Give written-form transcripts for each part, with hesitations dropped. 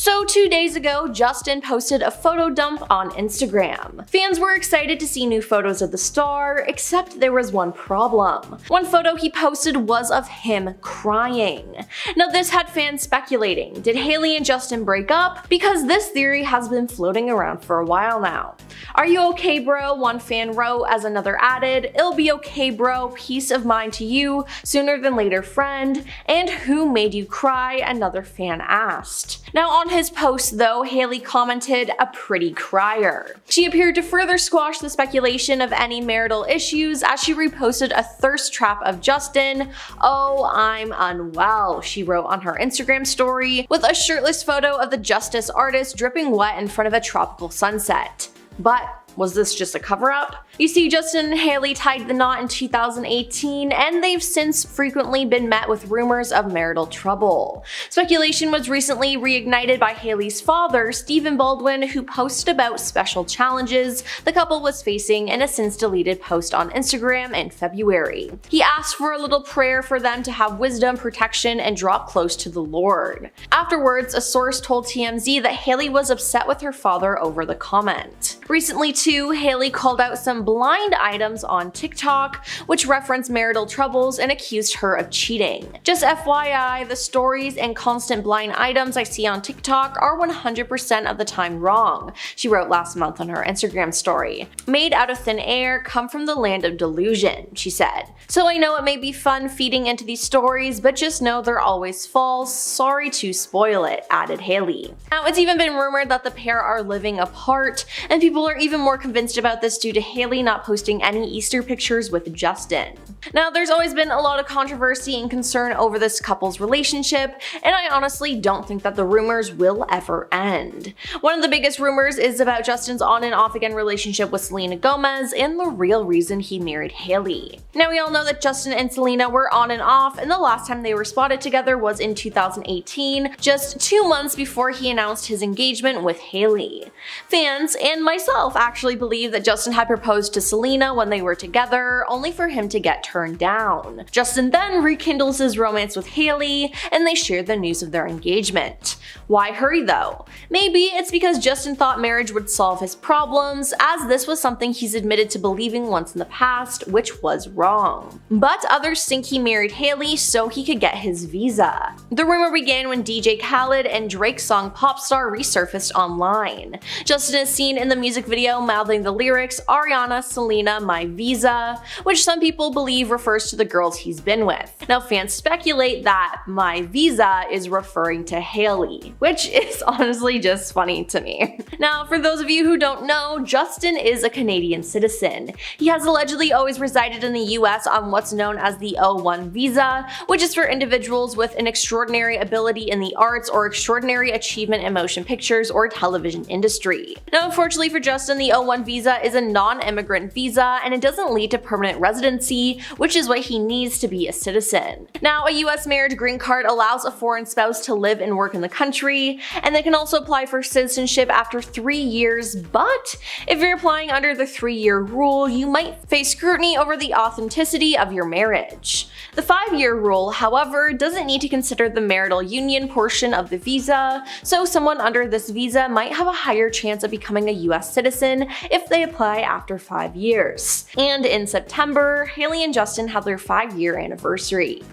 So 2 days ago, Justin posted a photo dump on Instagram. Fans were excited to see new photos of the star, except there was one problem. One photo he posted was of him crying. Now this had fans speculating, did Hailey and Justin break up? Because this theory has been floating around for a while now. Are you okay, bro? One fan wrote, as another added, it'll be okay, bro, peace of mind to you, sooner than later, friend. And who made you cry? Another fan asked. Now on his post though, Hailey commented, a pretty crier. She appeared to further squash the speculation of any marital issues as she reposted a thirst trap of Justin. Oh, I'm unwell, she wrote on her Instagram story, with a shirtless photo of the Justice artist dripping wet in front of a tropical sunset. But was this just a cover-up? You see, Justin and Hailey tied the knot in 2018, and they've since frequently been met with rumors of marital trouble. Speculation was recently reignited by Hailey's father, Stephen Baldwin, who posted about special challenges the couple was facing in a since-deleted post on Instagram in February. He asked for a little prayer for them to have wisdom, protection, and draw close to the Lord. Afterwards, a source told TMZ that Hailey was upset with her father over the comment. Recently too, Hailey called out some blind items on TikTok, which referenced marital troubles and accused her of cheating. Just FYI, the stories and constant blind items I see on TikTok are 100% of the time wrong, she wrote last month on her Instagram story. Made out of thin air, come from the land of delusion, she said. So I know it may be fun feeding into these stories, but just know they're always false. Sorry to spoil it, added Hailey. Now it's even been rumored that the pair are living apart, and people are even more convinced about this due to Hailey not posting any Easter pictures with Justin. Now there's always been a lot of controversy and concern over this couple's relationship, and I honestly don't think that the rumors will ever end. One of the biggest rumors is about Justin's on and off again relationship with Selena Gomez and the real reason he married Hailey. Now we all know that Justin and Selena were on and off, and the last time they were spotted together was in 2018, just 2 months before he announced his engagement with Hailey. Fans, and myself, actually believe that Justin had proposed to Selena when they were together, only for him to get turned down. Justin then rekindles his romance with Hailey, and they share the news of their engagement. Why hurry though? Maybe it's because Justin thought marriage would solve his problems, as this was something he's admitted to believing once in the past, which was wrong. But others think he married Hailey so he could get his visa. The rumor began when DJ Khaled and Drake's song Popstar resurfaced online. Justin is seen in the music video mouthing the lyrics Ariana, Selena, my visa, which some people believe refers to the girls he's been with. Now fans speculate that my visa is referring to Hailey, which is honestly just funny to me. Now for those of you who don't know, Justin is a Canadian citizen. He has allegedly always resided in the US on what's known as the O1 visa, which is for individuals with an extraordinary ability in the arts or extraordinary achievement in motion pictures or television industry. Now unfortunately for Justin, the O1 visa is a non-immigrant visa and it doesn't lead to permanent residency, which is what he needs to be a citizen. Now a US marriage green card allows a foreign spouse to live and work in the country, and they can also apply for citizenship after 3 years, but if you're applying under the 3-year rule, you might face scrutiny over the authenticity of your marriage. The 5-year rule, however, doesn't need to consider the marital union portion of the visa, so someone under this visa might have a higher chance of becoming a US citizen if they apply after 5 years. And in September, Hailey and Justin had their 5-year anniversary.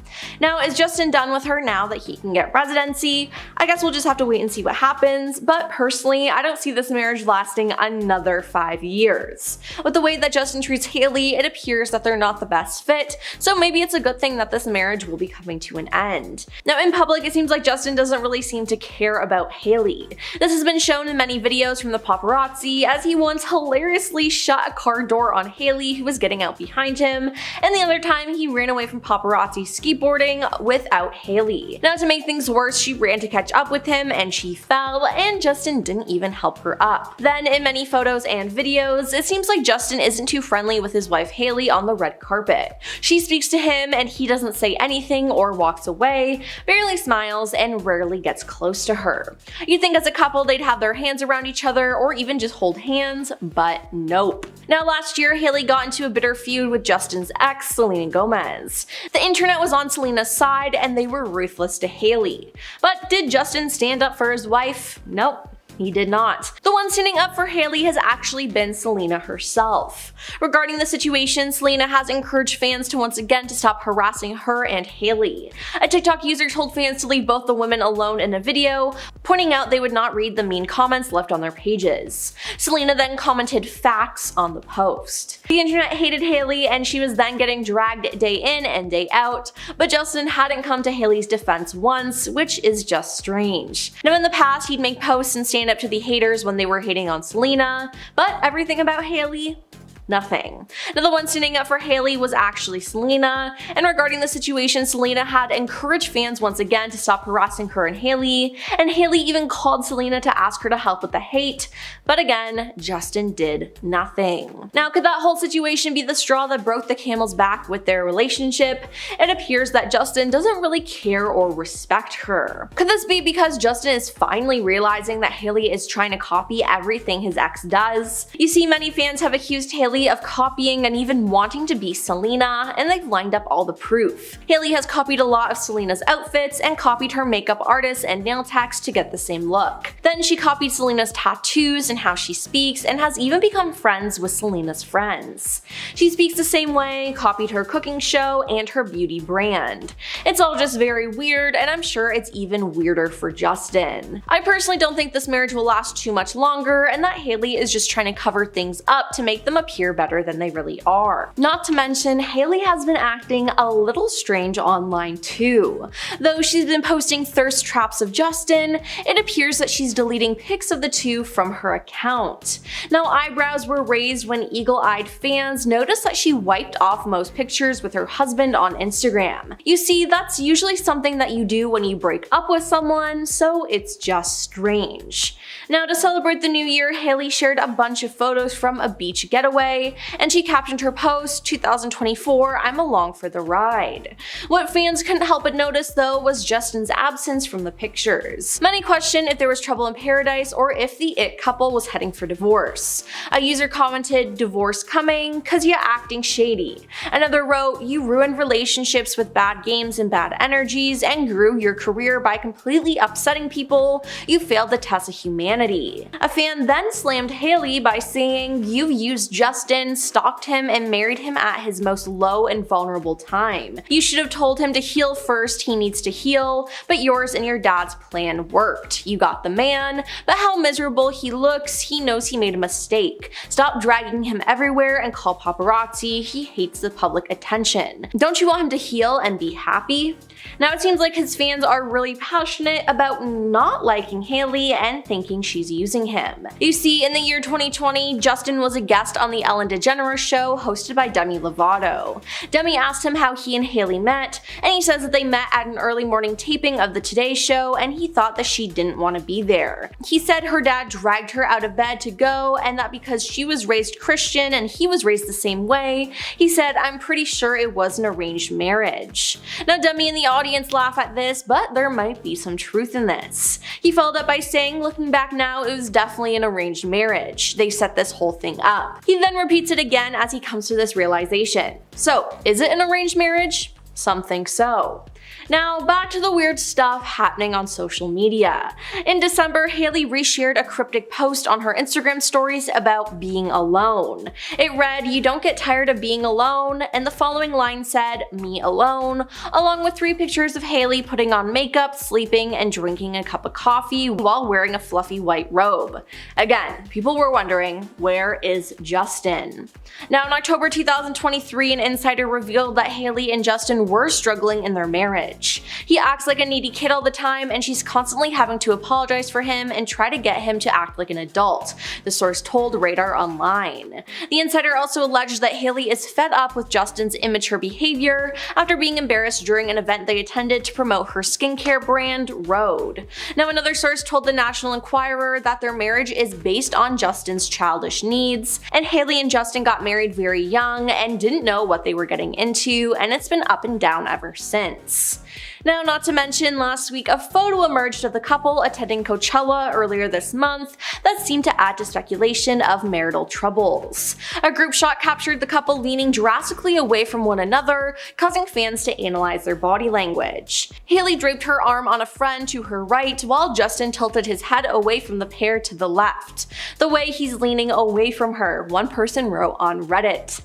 Now, is Justin done with her now that he can get residency? I guess we'll just have to wait and see what happens, but personally, I don't see this marriage lasting another 5 years. With the way that Justin treats Hailey, it appears that they're not the best fit, so maybe it's a good thing that this marriage will be coming to an end. Now in public, it seems like Justin doesn't really seem to care about Hailey. This has been shown in many videos from the paparazzi, as he once hilariously shut a car door on Hailey who was getting out behind him, and the other time he ran away from paparazzi skateboarding without Hailey. Now to make things worse, she ran to catch up with him and she fell, and Justin didn't even help her up. Then in many photos and videos, it seems like Justin isn't too friendly with his wife Hailey on the red carpet. She speaks to him and he doesn't say anything or walks away, barely smiles, and rarely gets close to her. You'd think as a couple they'd have their hands around each other or even just hold hands, but nope. Now last year, Hailey got into a bitter feud with Justin's ex, Selena Gomez. The internet was on Selena's side and they were ruthless to Hailey. But did Justin stand up for his wife? Nope. He did not. The one standing up for Hailey has actually been Selena herself. Regarding the situation, Selena has encouraged fans to once again to stop harassing her and Hailey. A TikTok user told fans to leave both the women alone in a video, pointing out they would not read the mean comments left on their pages. Selena then commented facts on the post. The internet hated Hailey and she was then getting dragged day in and day out, but Justin hadn't come to Hailey's defense once, which is just strange. Now in the past, he'd make posts and stand up to the haters when they were hating on Selena, but everything about Hailey? Nothing. Now the one standing up for Hailey was actually Selena, and regarding the situation, Selena had encouraged fans once again to stop harassing her and Hailey even called Selena to ask her to help with the hate, but again, Justin did nothing. Now could that whole situation be the straw that broke the camel's back with their relationship? It appears that Justin doesn't really care or respect her. Could this be because Justin is finally realizing that Hailey is trying to copy everything his ex does? You see, many fans have accused Hailey of copying and even wanting to be Selena, and they've lined up all the proof. Hailey has copied a lot of Selena's outfits and copied her makeup artist and nail techs to get the same look. Then she copied Selena's tattoos and how she speaks, and has even become friends with Selena's friends. She speaks the same way, copied her cooking show, and her beauty brand. It's all just very weird, and I'm sure it's even weirder for Justin. I personally don't think this marriage will last too much longer, and that Hailey is just trying to cover things up to make them appear better than they really are. Not to mention, Hailey has been acting a little strange online too. Though she's been posting thirst traps of Justin, it appears that she's deleting pics of the two from her account. Now eyebrows were raised when eagle-eyed fans noticed that she wiped off most pictures with her husband on Instagram. You see, that's usually something that you do when you break up with someone, so it's just strange. Now to celebrate the new year, Hailey shared a bunch of photos from a beach getaway, and she captioned her post, 2024, I'm along for the ride. What fans couldn't help but notice though was Justin's absence from the pictures. Many questioned if there was trouble in paradise or if the it couple was heading for divorce. A user commented, divorce coming, cause ya acting shady. Another wrote, you ruined relationships with bad games and bad energies and grew your career by completely upsetting people. You failed the test of humanity. A fan then slammed Hailey by saying, you've used Justin, stalked him, and married him at his most low and vulnerable time. You should have told him to heal first, he needs to heal, but yours and your dad's plan worked. You got the man, but how miserable he looks, he knows he made a mistake. Stop dragging him everywhere and call paparazzi, he hates the public attention. Don't you want him to heal and be happy? Now it seems like his fans are really passionate about not liking Hailey and thinking she's using him. You see, in the year 2020, Justin was a guest on the Ellen DeGeneres show hosted by Demi Lovato. Demi asked him how he and Hailey met, and he says that they met at an early morning taping of the Today Show and he thought that she didn't want to be there. He said her dad dragged her out of bed to go, and that because she was raised Christian and he was raised the same way, he said, I'm pretty sure it was an arranged marriage. Now Demi and the audience laugh at this, but there might be some truth in this. He followed up by saying, looking back now, it was definitely an arranged marriage. They set this whole thing up. He then repeats it again as he comes to this realization. So, is it an arranged marriage? Some think so. Now back to the weird stuff happening on social media. In December, Hailey reshared a cryptic post on her Instagram stories about being alone. It read, you don't get tired of being alone, and the following line said, me alone, along with 3 pictures of Hailey putting on makeup, sleeping, and drinking a cup of coffee while wearing a fluffy white robe. Again, people were wondering, where is Justin? Now in October 2023, an insider revealed that Hailey and Justin were struggling in their marriage. He acts like a needy kid all the time, and she's constantly having to apologize for him and try to get him to act like an adult, the source told Radar Online. The insider also alleged that Hailey is fed up with Justin's immature behavior after being embarrassed during an event they attended to promote her skincare brand, Rhode. Now another source told the National Enquirer that their marriage is based on Justin's childish needs, and Hailey and Justin got married very young and didn't know what they were getting into, and it's been up and down ever since. Now, not to mention, last week a photo emerged of the couple attending Coachella earlier this month that seemed to add to speculation of marital troubles. A group shot captured the couple leaning drastically away from one another, causing fans to analyze their body language. Hailey draped her arm on a friend to her right, while Justin tilted his head away from the pair to the left. The way he's leaning away from her, one person wrote on Reddit.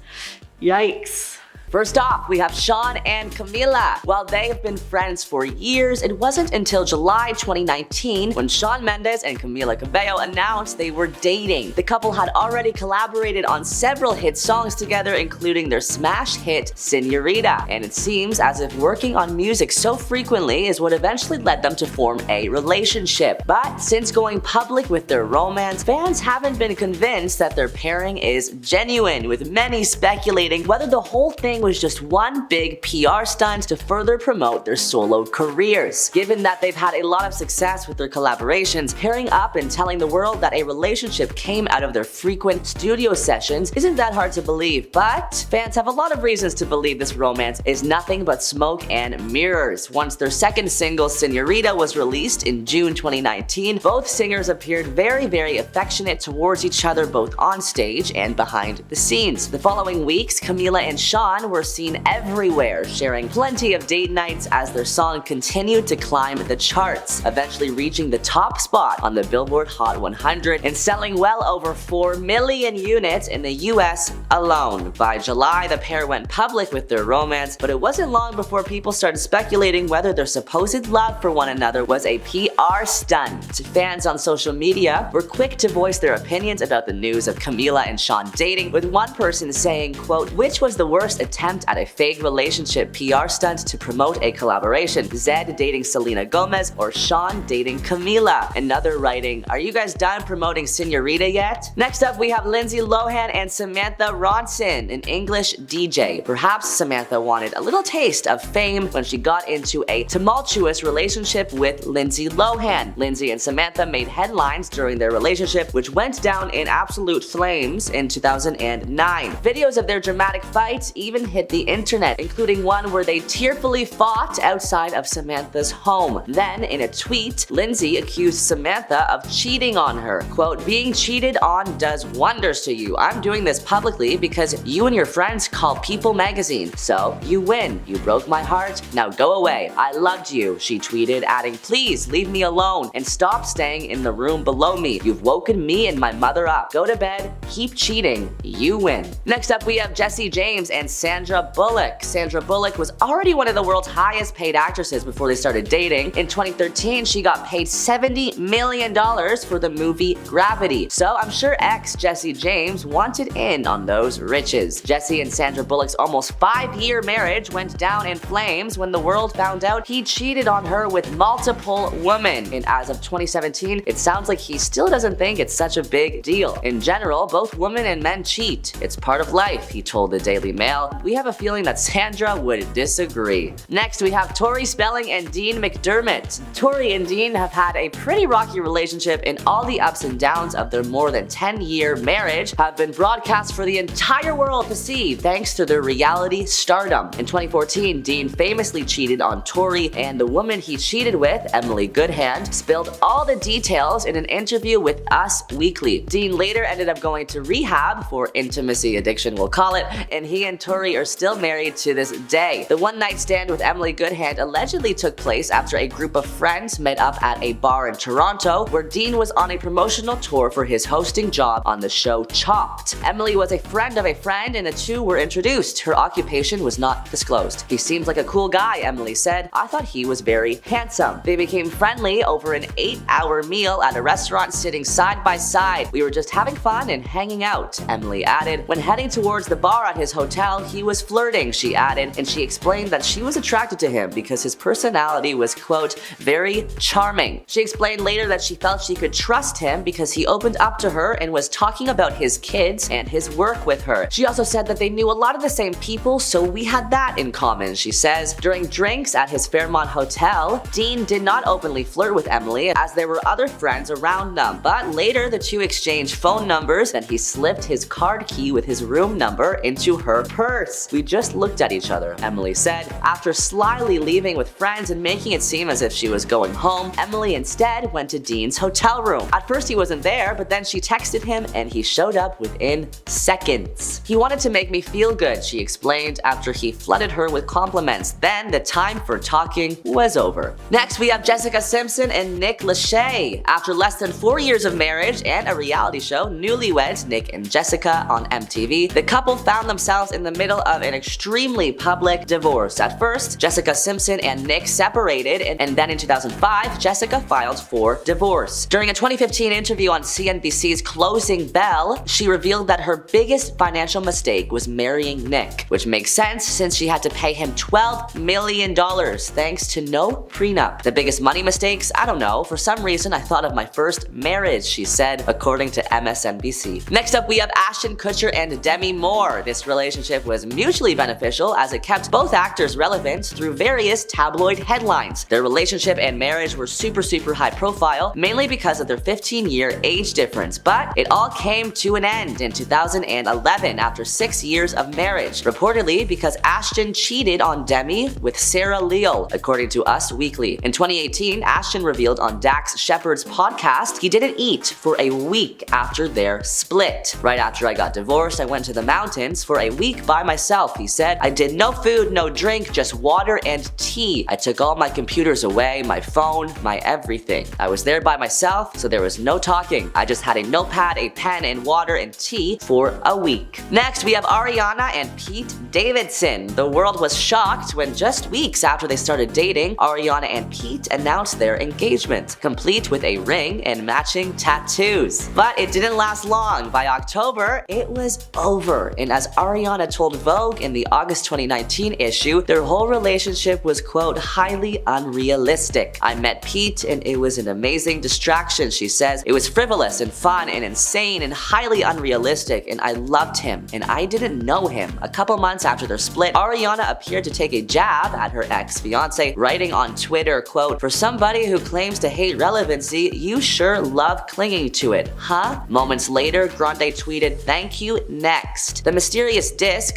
Yikes. First off, we have Shawn and Camila. While they have been friends for years, it wasn't until July 2019 when Shawn Mendes and Camila Cabello announced they were dating. The couple had already collaborated on several hit songs together, including their smash hit Señorita, and it seems as if working on music so frequently is what eventually led them to form a relationship. But since going public with their romance, fans haven't been convinced that their pairing is genuine, with many speculating whether the whole thing was just one big PR stunt to further promote their solo careers. Given that they've had a lot of success with their collaborations, pairing up and telling the world that a relationship came out of their frequent studio sessions isn't that hard to believe, but fans have a lot of reasons to believe this romance is nothing but smoke and mirrors. Once their second single, Señorita, was released in June 2019, both singers appeared very affectionate towards each other, both on stage and behind the scenes. The following weeks, Camila and Shawn were seen everywhere, sharing plenty of date nights as their song continued to climb the charts, eventually reaching the top spot on the Billboard Hot 100 and selling well over 4 million units in the US alone. By July, the pair went public with their romance, but it wasn't long before people started speculating whether their supposed love for one another was a PR stunt. Fans on social media were quick to voice their opinions about the news of Camila and Shawn dating, with one person saying, quote, "Which was the worst attempt at a fake relationship PR stunt to promote a collaboration? Zed dating Selena Gomez or Shawn dating Camila?" Another writing, "Are you guys done promoting Señorita yet?" Next up, we have Lindsay Lohan and Samantha Ronson, an English DJ. Perhaps Samantha wanted a little taste of fame when she got into a tumultuous relationship with Lindsay Lohan. Lindsay and Samantha made headlines during their relationship, which went down in absolute flames in 2009. Videos of their dramatic fights even hit the internet, including one where they tearfully fought outside of Samantha's home. Then, in a tweet, Lindsay accused Samantha of cheating on her. Quote, "Being cheated on does wonders to you. I'm doing this publicly because you and your friends call People magazine. So, you win. You broke my heart. Now go away. I loved you," she tweeted, adding, "Please leave me alone and stop staying in the room below me. You've woken me and my mother up. Go to bed. Keep cheating. You win." Next up, we have Jesse James and Sandra Bullock. Sandra Bullock was already one of the world's highest paid actresses before they started dating. In 2013, she got paid $70 million for the movie Gravity. So I'm sure ex Jesse James wanted in on those riches. Jesse and Sandra Bullock's almost 5-year marriage went down in flames when the world found out he cheated on her with multiple women. And as of 2017, it sounds like he still doesn't think it's such a big deal. In general, both women and men cheat. It's part of life, he told the Daily Mail. We have a feeling that Sandra would disagree. Next, we have Tori Spelling and Dean McDermott. Tori and Dean have had a pretty rocky relationship, and all the ups and downs of their more than 10-year marriage have been broadcast for the entire world to see thanks to their reality stardom. In 2014, Dean famously cheated on Tori, and the woman he cheated with, Emily Goodhand, spilled all the details in an interview with Us Weekly. Dean later ended up going to rehab for intimacy addiction, we'll call it, and he and Tori are still married to this day. The one-night stand with Emily Goodhand allegedly took place after a group of friends met up at a bar in Toronto, where Dean was on a promotional tour for his hosting job on the show Chopped. Emily was a friend of a friend, and the two were introduced. Her occupation was not disclosed. "He seems like a cool guy," Emily said. "I thought he was very handsome." They became friendly over an 8-hour meal at a restaurant, sitting side by side. "We were just having fun and hanging out," Emily added. When heading towards the bar at his hotel, he was flirting, she added, and she explained that she was attracted to him because his personality was, quote, "very charming." She explained later that she felt she could trust him because he opened up to her and was talking about his kids and his work with her. She also said that they knew a lot of the same people, so we had that in common, she says. During drinks at his Fairmont hotel, Dean did not openly flirt with Emily as there were other friends around them, but later the two exchanged phone numbers, then he slipped his card key with his room number into her purse. divorce. We just looked at each other, Emily said. After slyly leaving with friends and making it seem as if she was going home, Emily instead went to Dean's hotel room. At first he wasn't there, but then she texted him and he showed up within seconds. He wanted to make me feel good, she explained, after he flooded her with compliments. Then the time for talking was over. Next, we have Jessica Simpson and Nick Lachey. After less than 4 years of marriage and a reality show, Newlyweds Nick and Jessica on MTV, the couple found themselves in the middle of an extremely public divorce. At first, Jessica Simpson and Nick separated, and then in 2005, Jessica filed for divorce. During a 2015 interview on CNBC's Closing Bell, she revealed that her biggest financial mistake was marrying Nick, which makes sense since she had to pay him $12 million thanks to no prenup. The biggest money mistakes? I don't know. For some reason, I thought of my first marriage, she said, according to MSNBC. Next up, we have Ashton Kutcher and Demi Moore. This relationship was mutually beneficial as it kept both actors relevant through various tabloid headlines. Their relationship and marriage were super high profile, mainly because of their 15-year age difference, but it all came to an end in 2011 after 6 years of marriage, reportedly because Ashton cheated on Demi with Sarah Leo, according to Us Weekly. In 2018, Ashton revealed on Dax Shepard's podcast he didn't eat for a week after their split. Right after I got divorced, I went to the mountains for a week by myself, he said. I did no food, no drink, just water and tea. I took all my computers away, my phone, my everything. I was there by myself, so there was no talking. I just had a notepad, a pen, and water and tea for a week. Next, we have Ariana and Pete Davidson. The world was shocked when just weeks after they started dating, Ariana and Pete announced their engagement, complete with a ring and matching tattoos. But it didn't last long. By October, it was over. And as Ariana told Vogue in the August 2019 issue, their whole relationship was, quote, highly unrealistic. I met Pete and it was an amazing distraction, she says. It was frivolous and fun and insane and highly unrealistic, and I loved him, and I didn't know him. A couple months after their split, Ariana appeared to take a jab at her ex-fiance, writing on Twitter, quote, for somebody who claims to hate relevancy, you sure love clinging to it, huh? Moments later, Grande tweeted, thank you, next. The mysterious diss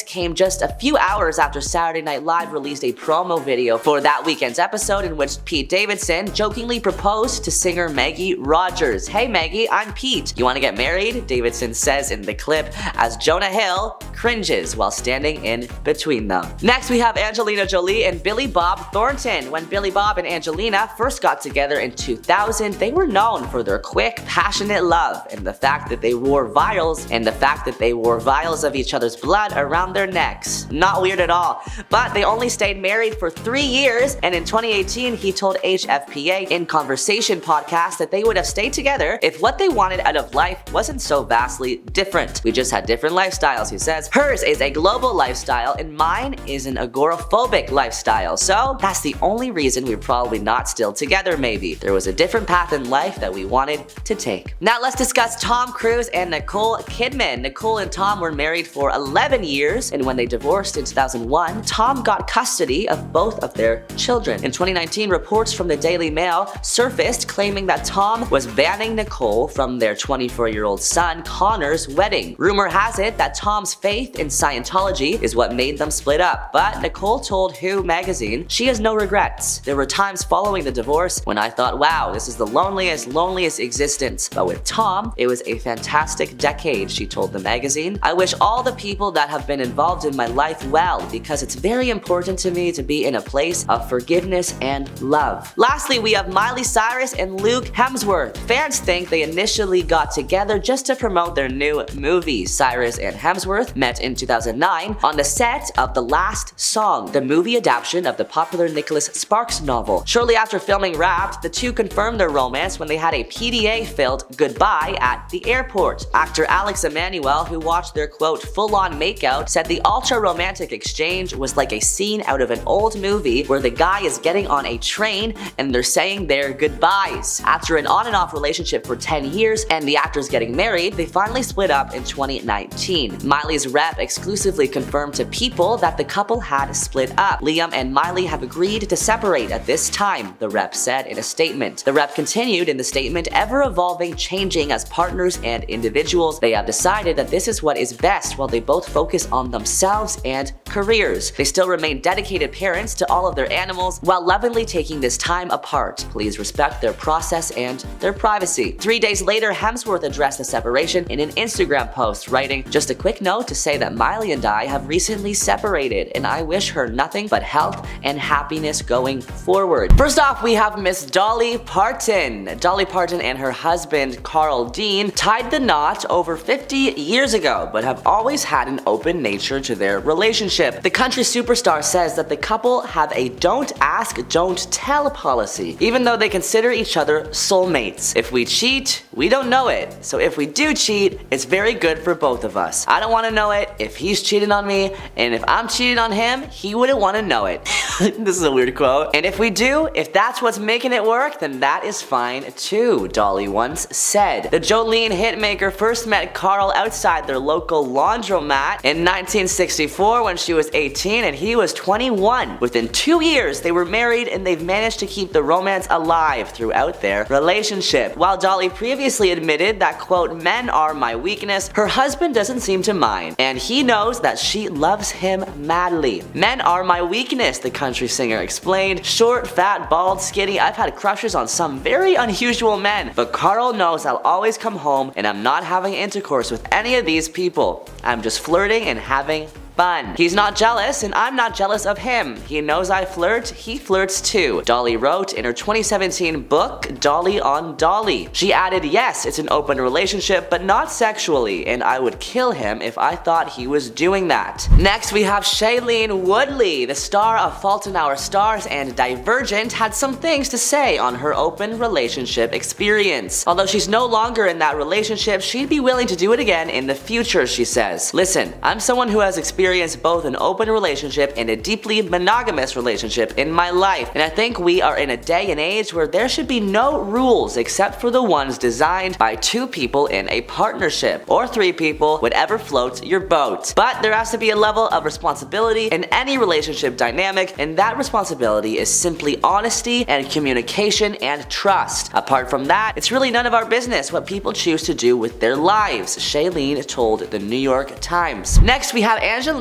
came just a few hours after Saturday Night Live released a promo video for that weekend's episode in which Pete Davidson jokingly proposed to singer Maggie Rogers. Hey Maggie, I'm Pete. You want to get married? Davidson says in the clip as Jonah Hill cringes while standing in between them. Next, we have Angelina Jolie and Billy Bob Thornton. When Billy Bob and Angelina first got together in 2000, they were known for their quick, passionate love and the fact that they wore vials of each other's blood around their necks. Not weird at all. But they only stayed married for 3 years, and in 2018, he told HFPA in Conversation podcast that they would have stayed together if what they wanted out of life wasn't so vastly different. We just had different lifestyles, he says. Hers is a global lifestyle and mine is an agoraphobic lifestyle. So that's the only reason we're probably not still together, maybe. There was a different path in life that we wanted to take. Now let's discuss Tom Cruise and Nicole Kidman. Nicole and Tom were married for 11 years, and when they divorced in 2001, Tom got custody of both of their children. In 2019, reports from the Daily Mail surfaced claiming that Tom was banning Nicole from their 24-year-old son Connor's wedding. Rumor has it that Tom's faith in Scientology is what made them split up, but Nicole told Who magazine she has no regrets. There were times following the divorce when I thought, wow, this is the loneliest existence. But with Tom, it was a fantastic decade, she told the magazine. I wish all the people that have been involved in my life well, because it's very important to me to be in a place of forgiveness and love. Lastly, we have Miley Cyrus and Luke Hemsworth. Fans think they initially got together just to promote their new movie. Cyrus and Hemsworth met in 2009 on the set of The Last Song, the movie adaptation of the popular Nicholas Sparks novel. Shortly after filming wrapped, the two confirmed their romance when they had a PDA-filled goodbye at the airport. Actor Alex Emanuel, who watched their, quote, full-on makeout, said the ultra-romantic exchange was like a scene out of an old movie where the guy is getting on a train and they're saying their goodbyes. After an on and off relationship for 10 years and the actors getting married, they finally split up in 2019. Miley's rep exclusively confirmed to People that the couple had split up. Liam and Miley have agreed to separate at this time, the rep said in a statement. The rep continued in the statement, ever evolving, changing as partners and individuals. They have decided that this is what is best while they both focus on themselves and careers. They still remain dedicated parents to all of their animals while lovingly taking this time apart. Please respect their process and their privacy. 3 days later, Hemsworth addressed the separation in an Instagram post, writing, just a quick note to say that Miley and I have recently separated and I wish her nothing but health and happiness going forward. First off, we have Miss Dolly Parton. Dolly Parton and her husband, Carl Dean, tied the knot over 50 years ago, but have always had an open nature to their relationship. The country superstar says that the couple have a don't ask, don't tell policy, even though they consider each other soulmates. If we cheat, we don't know it. So if we do cheat, it's very good for both of us. I don't want to know it if he's cheating on me, and if I'm cheating on him, he wouldn't want to know it. This is a weird quote. And if we do, if that's what's making it work, then that is fine too, Dolly once said. The Jolene hitmaker first met Carl outside their local laundromat in 1964 when she was 18 and he was 21. Within 2 years, they were married and they've managed to keep the romance alive throughout their relationship. While Dolly previously admitted that, quote, men are my weakness, her husband doesn't seem to mind, and he knows that she loves him madly. Men are my weakness, the country singer explained. Short, fat, bald, skinny, I've had crushes on some very unusual men, but Carl knows I'll always come home and I'm not having intercourse with any of these people. I'm just flirting and having fun. He's not jealous and I'm not jealous of him. He knows I flirt, he flirts too, Dolly wrote in her 2017 book, Dolly on Dolly. She added, yes, it's an open relationship, but not sexually, and I would kill him if I thought he was doing that. Next, we have Shailene Woodley. The star of Fault in Our Stars and Divergent had some things to say on her open relationship experience. Although she's no longer in that relationship, she'd be willing to do it again in the future, she says. Listen, I'm someone who has experienced both an open relationship and a deeply monogamous relationship in my life, and I think we are in a day and age where there should be no rules except for the ones designed by 2 people in a partnership, or 3 people, whatever floats your boat. But there has to be a level of responsibility in any relationship dynamic, and that responsibility is simply honesty and communication and trust. Apart from that, it's really none of our business what people choose to do with their lives, Shailene told the New York Times. Next, we have Angelina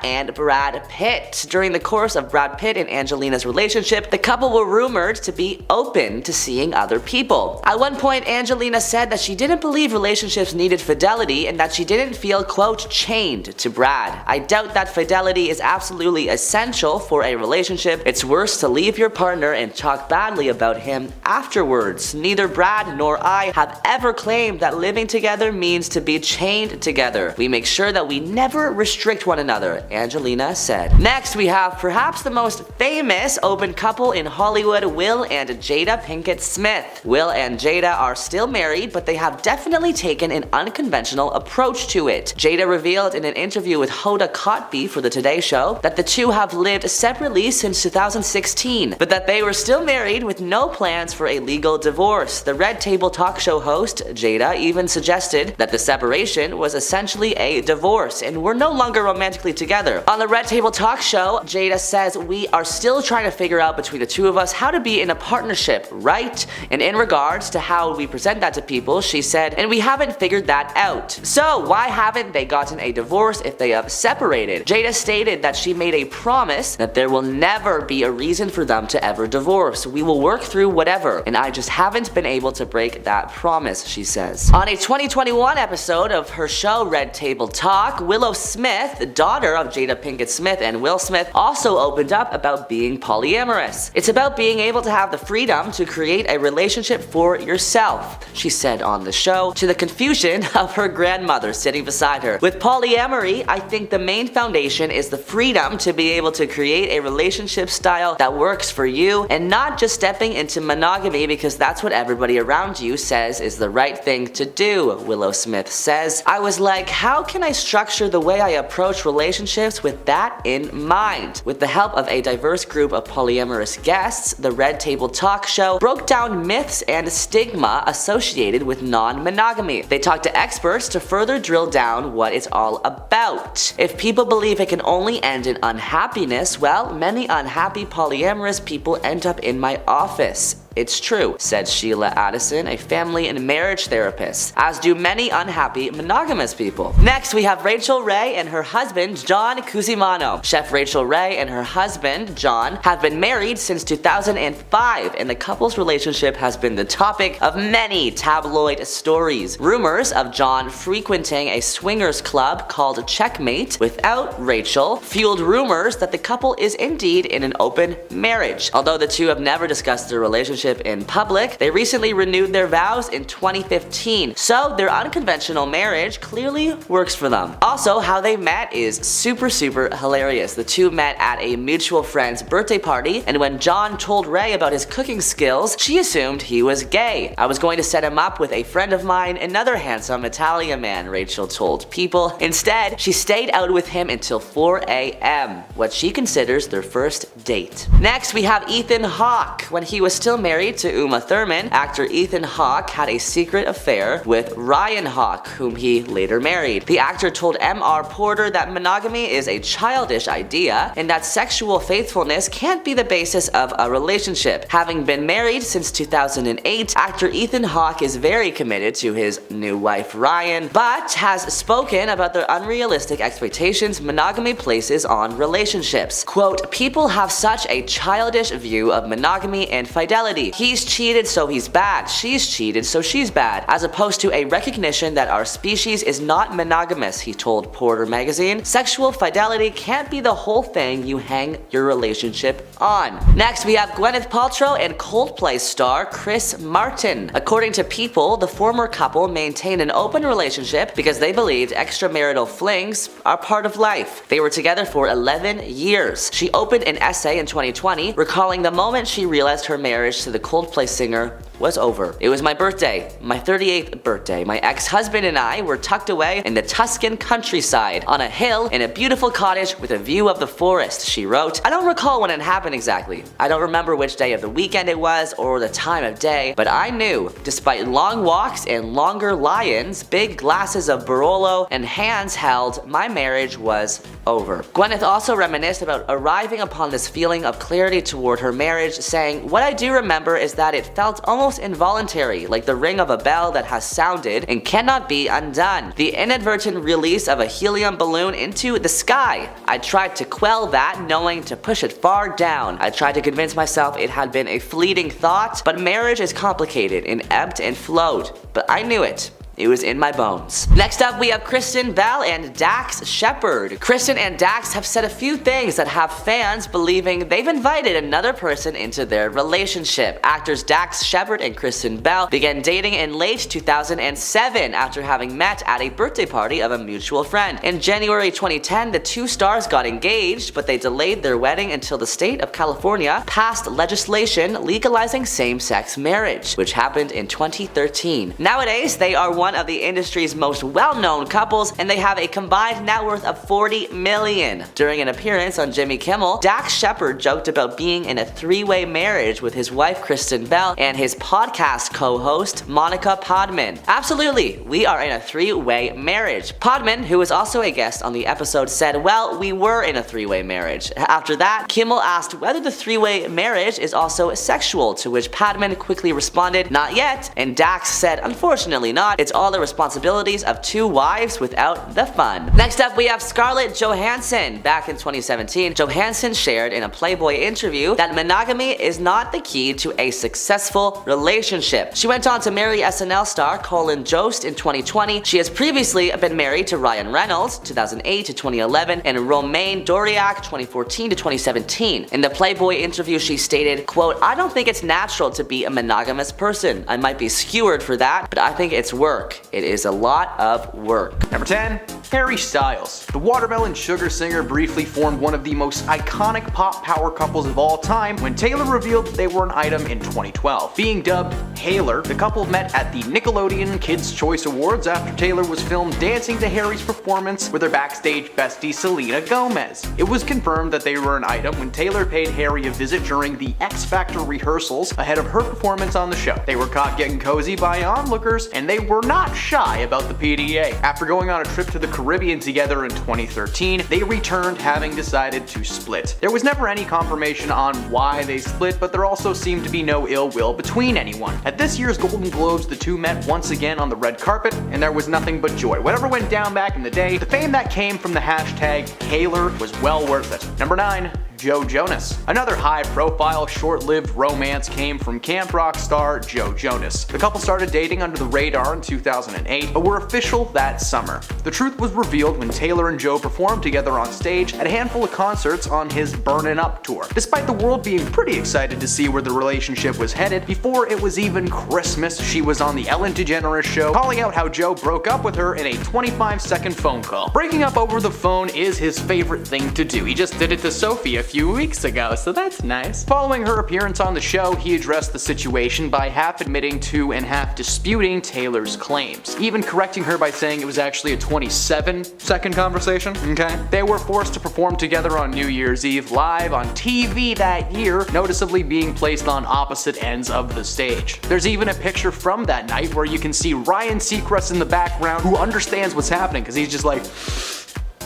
and Brad Pitt. During the course of Brad Pitt and Angelina's relationship, the couple were rumored to be open to seeing other people. At one point, Angelina said that she didn't believe relationships needed fidelity and that she didn't feel, quote, chained to Brad. I doubt that fidelity is absolutely essential for a relationship. It's worse to leave your partner and talk badly about him afterwards. Neither Brad nor I have ever claimed that living together means to be chained together. We make sure that we never restrict one another, Angelina said. Next, we have perhaps the most famous open couple in Hollywood, Will and Jada Pinkett Smith. Will and Jada are still married, but they have definitely taken an unconventional approach to it. Jada revealed in an interview with Hoda Kotb for the Today Show that the two have lived separately since 2016, but that they were still married with no plans for a legal divorce. The Red Table talk show host, Jada, even suggested that the separation was essentially a divorce and were no longer romantically together. On the Red Table talk show, Jada says, we are still trying to figure out between the 2 of us how to be in a partnership, right? And in regards to how we present that to people, she said, and we haven't figured that out. So why haven't they gotten a divorce if they have separated? Jada stated that she made a promise that there will never be a reason for them to ever divorce. We will work through whatever, and I just haven't been able to break that promise, she says. On a 2021 episode of her show Red Table Talk, Willow Smith, the daughter of Jada Pinkett Smith and Will Smith, also opened up about being polyamorous. It's about being able to have the freedom to create a relationship for yourself, she said on the show, to the confusion of her grandmother sitting beside her. With polyamory, I think the main foundation is the freedom to be able to create a relationship style that works for you and not just stepping into monogamy because that's what everybody around you says is the right thing to do, Willow Smith says. I was like, how can I structure the way I approach relationships with that in mind. With the help of a diverse group of polyamorous guests, the Red Table Talk Show broke down myths and stigma associated with non-monogamy. They talked to experts to further drill down what it's all about. If people believe it can only end in unhappiness, well, many unhappy polyamorous people end up in my office. It's true, said Sheila Addison, a family and marriage therapist, as do many unhappy monogamous people. Next, we have Rachel Ray and her husband, John Cusimano. Chef Rachel Ray and her husband, John, have been married since 2005, and the couple's relationship has been the topic of many tabloid stories. Rumors of John frequenting a swingers club called Checkmate without Rachel fueled rumors that the couple is indeed in an open marriage. Although the two have never discussed their relationship in public, they recently renewed their vows in 2015, so their unconventional marriage clearly works for them. Also, how they met is super hilarious. The two met at a mutual friend's birthday party, and when John told Ray about his cooking skills, she assumed he was gay. I was going to set him up with a friend of mine, another handsome Italian man, Rachel told People. Instead, she stayed out with him until 4 a.m., what she considers their first date. Next, we have Ethan Hawke. When he was still married to Uma Thurman, actor Ethan Hawke had a secret affair with Ryan Hawke, whom he later married. The actor told M.R. Porter that monogamy is a childish idea and that sexual faithfulness can't be the basis of a relationship. Having been married since 2008, actor Ethan Hawke is very committed to his new wife Ryan, but has spoken about the unrealistic expectations monogamy places on relationships. Quote, "People have such a childish view of monogamy and fidelity. He's cheated, so he's bad. She's cheated, so she's bad. As opposed to a recognition that our species is not monogamous," he told Porter magazine. "Sexual fidelity can't be the whole thing you hang your relationship on." Next, we have Gwyneth Paltrow and Coldplay star Chris Martin. According to People, the former couple maintained an open relationship because they believed extramarital flings are part of life. They were together for 11 years. She opened an essay in 2020, recalling the moment she realized her marriage to the Coldplay singer was over. "It was my birthday, my 38th birthday. My ex-husband and I were tucked away in the Tuscan countryside, on a hill in a beautiful cottage with a view of the forest," she wrote. "I don't recall when it happened exactly. I don't remember which day of the weekend it was or the time of day, but I knew, despite long walks and longer lie-ins, big glasses of Barolo, and hands held, my marriage was over." Gwyneth also reminisced about arriving upon this feeling of clarity toward her marriage, saying, "What I do remember is that it felt almost involuntary, like the ring of a bell that has sounded and cannot be undone. The inadvertent release of a helium balloon into the sky. I tried to quell that, knowing to push it far down. I tried to convince myself it had been a fleeting thought, but marriage is complicated and ebbed and flowed. But I knew it. It was in my bones." Next up, we have Kristen Bell and Dax Shepard. Kristen and Dax have said a few things that have fans believing they've invited another person into their relationship. Actors Dax Shepard and Kristen Bell began dating in late 2007 after having met at a birthday party of a mutual friend. In January 2010, the two stars got engaged, but they delayed their wedding until the state of California passed legislation legalizing same-sex marriage, which happened in 2013. Nowadays, they are one of the industry's most well-known couples, and they have a combined net worth of $40 million. During an appearance on Jimmy Kimmel, Dax Shepard joked about being in a three-way marriage with his wife Kristen Bell and his podcast co-host Monica Podman. "Absolutely, we are in a three-way marriage." Podman, who was also a guest on the episode, said, "Well, we were in a three-way marriage." After that, Kimmel asked whether the three-way marriage is also sexual, to which Podman quickly responded, "Not yet," and Dax said, "Unfortunately not. It's all the responsibilities of two wives without the fun." Next up, we have Scarlett Johansson. Back in 2017, Johansson shared in a Playboy interview that monogamy is not the key to a successful relationship. She went on to marry SNL star Colin Jost in 2020. She has previously been married to Ryan Reynolds 2008 to 2011 and Romain Doriac 2014 to 2017. In the Playboy interview, she stated, quote, "I don't think it's natural to be a monogamous person. I might be skewered for that, but I think it's work. It is a lot of work." Number 10. Harry Styles. The Watermelon Sugar singer briefly formed one of the most iconic pop power couples of all time when Taylor revealed that they were an item in 2012. Being dubbed Hailey, the couple met at the Nickelodeon Kids' Choice Awards after Taylor was filmed dancing to Harry's performance with her backstage bestie Selena Gomez. It was confirmed that they were an item when Taylor paid Harry a visit during the X Factor rehearsals ahead of her performance on the show. They were caught getting cozy by onlookers, and they were not shy about the PDA. After going on a trip to the Caribbean together in 2013, they returned having decided to split. There was never any confirmation on why they split, but there also seemed to be no ill will between anyone. At this year's Golden Globes, the two met once again on the red carpet, and there was nothing but joy. Whatever went down back in the day, the fame that came from the hashtag Hailey was well worth it. Number 9. Joe Jonas. Another high-profile, short-lived romance came from Camp Rock star Joe Jonas. The couple started dating under the radar in 2008, but were official that summer. The truth was revealed when Taylor and Joe performed together on stage at a handful of concerts on his Burnin' Up tour. Despite the world being pretty excited to see where the relationship was headed, before it was even Christmas, she was on the Ellen DeGeneres show calling out how Joe broke up with her in a 25-second phone call. Breaking up over the phone is his favorite thing to do. He just did it to Sophie a few weeks ago, so that's nice. Following her appearance on the show, he addressed the situation by half admitting to and half disputing Taylor's claims, even correcting her by saying it was actually a 27-second conversation. Okay. They were forced to perform together on New Year's Eve live on TV that year, noticeably being placed on opposite ends of the stage. There's even a picture from that night where you can see Ryan Seacrest in the background, who understands what's happening because he's just like,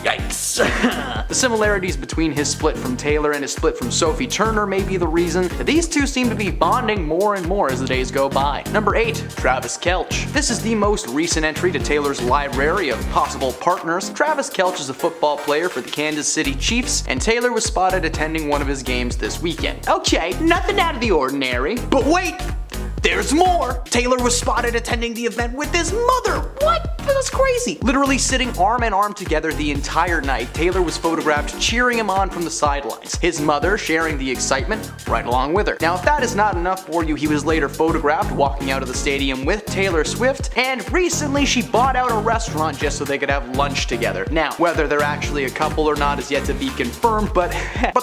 yikes. The similarities between his split from Taylor and his split from Sophie Turner may be the reason that these two seem to be bonding more and more as the days go by. Number 8. Travis Kelce. This is the most recent entry to Taylor's library of possible partners. Travis Kelce is a football player for the Kansas City Chiefs, and Taylor was spotted attending one of his games this weekend. Okay, nothing out of the ordinary. But wait! There's more! Taylor was spotted attending the event with his mother! What? That's crazy! Literally sitting arm in arm together the entire night, Taylor was photographed cheering him on from the sidelines, his mother sharing the excitement right along with her. Now, if that is not enough for you, he was later photographed walking out of the stadium with Taylor Swift, and recently she bought out a restaurant just so they could have lunch together. Now, whether they're actually a couple or not is yet to be confirmed, but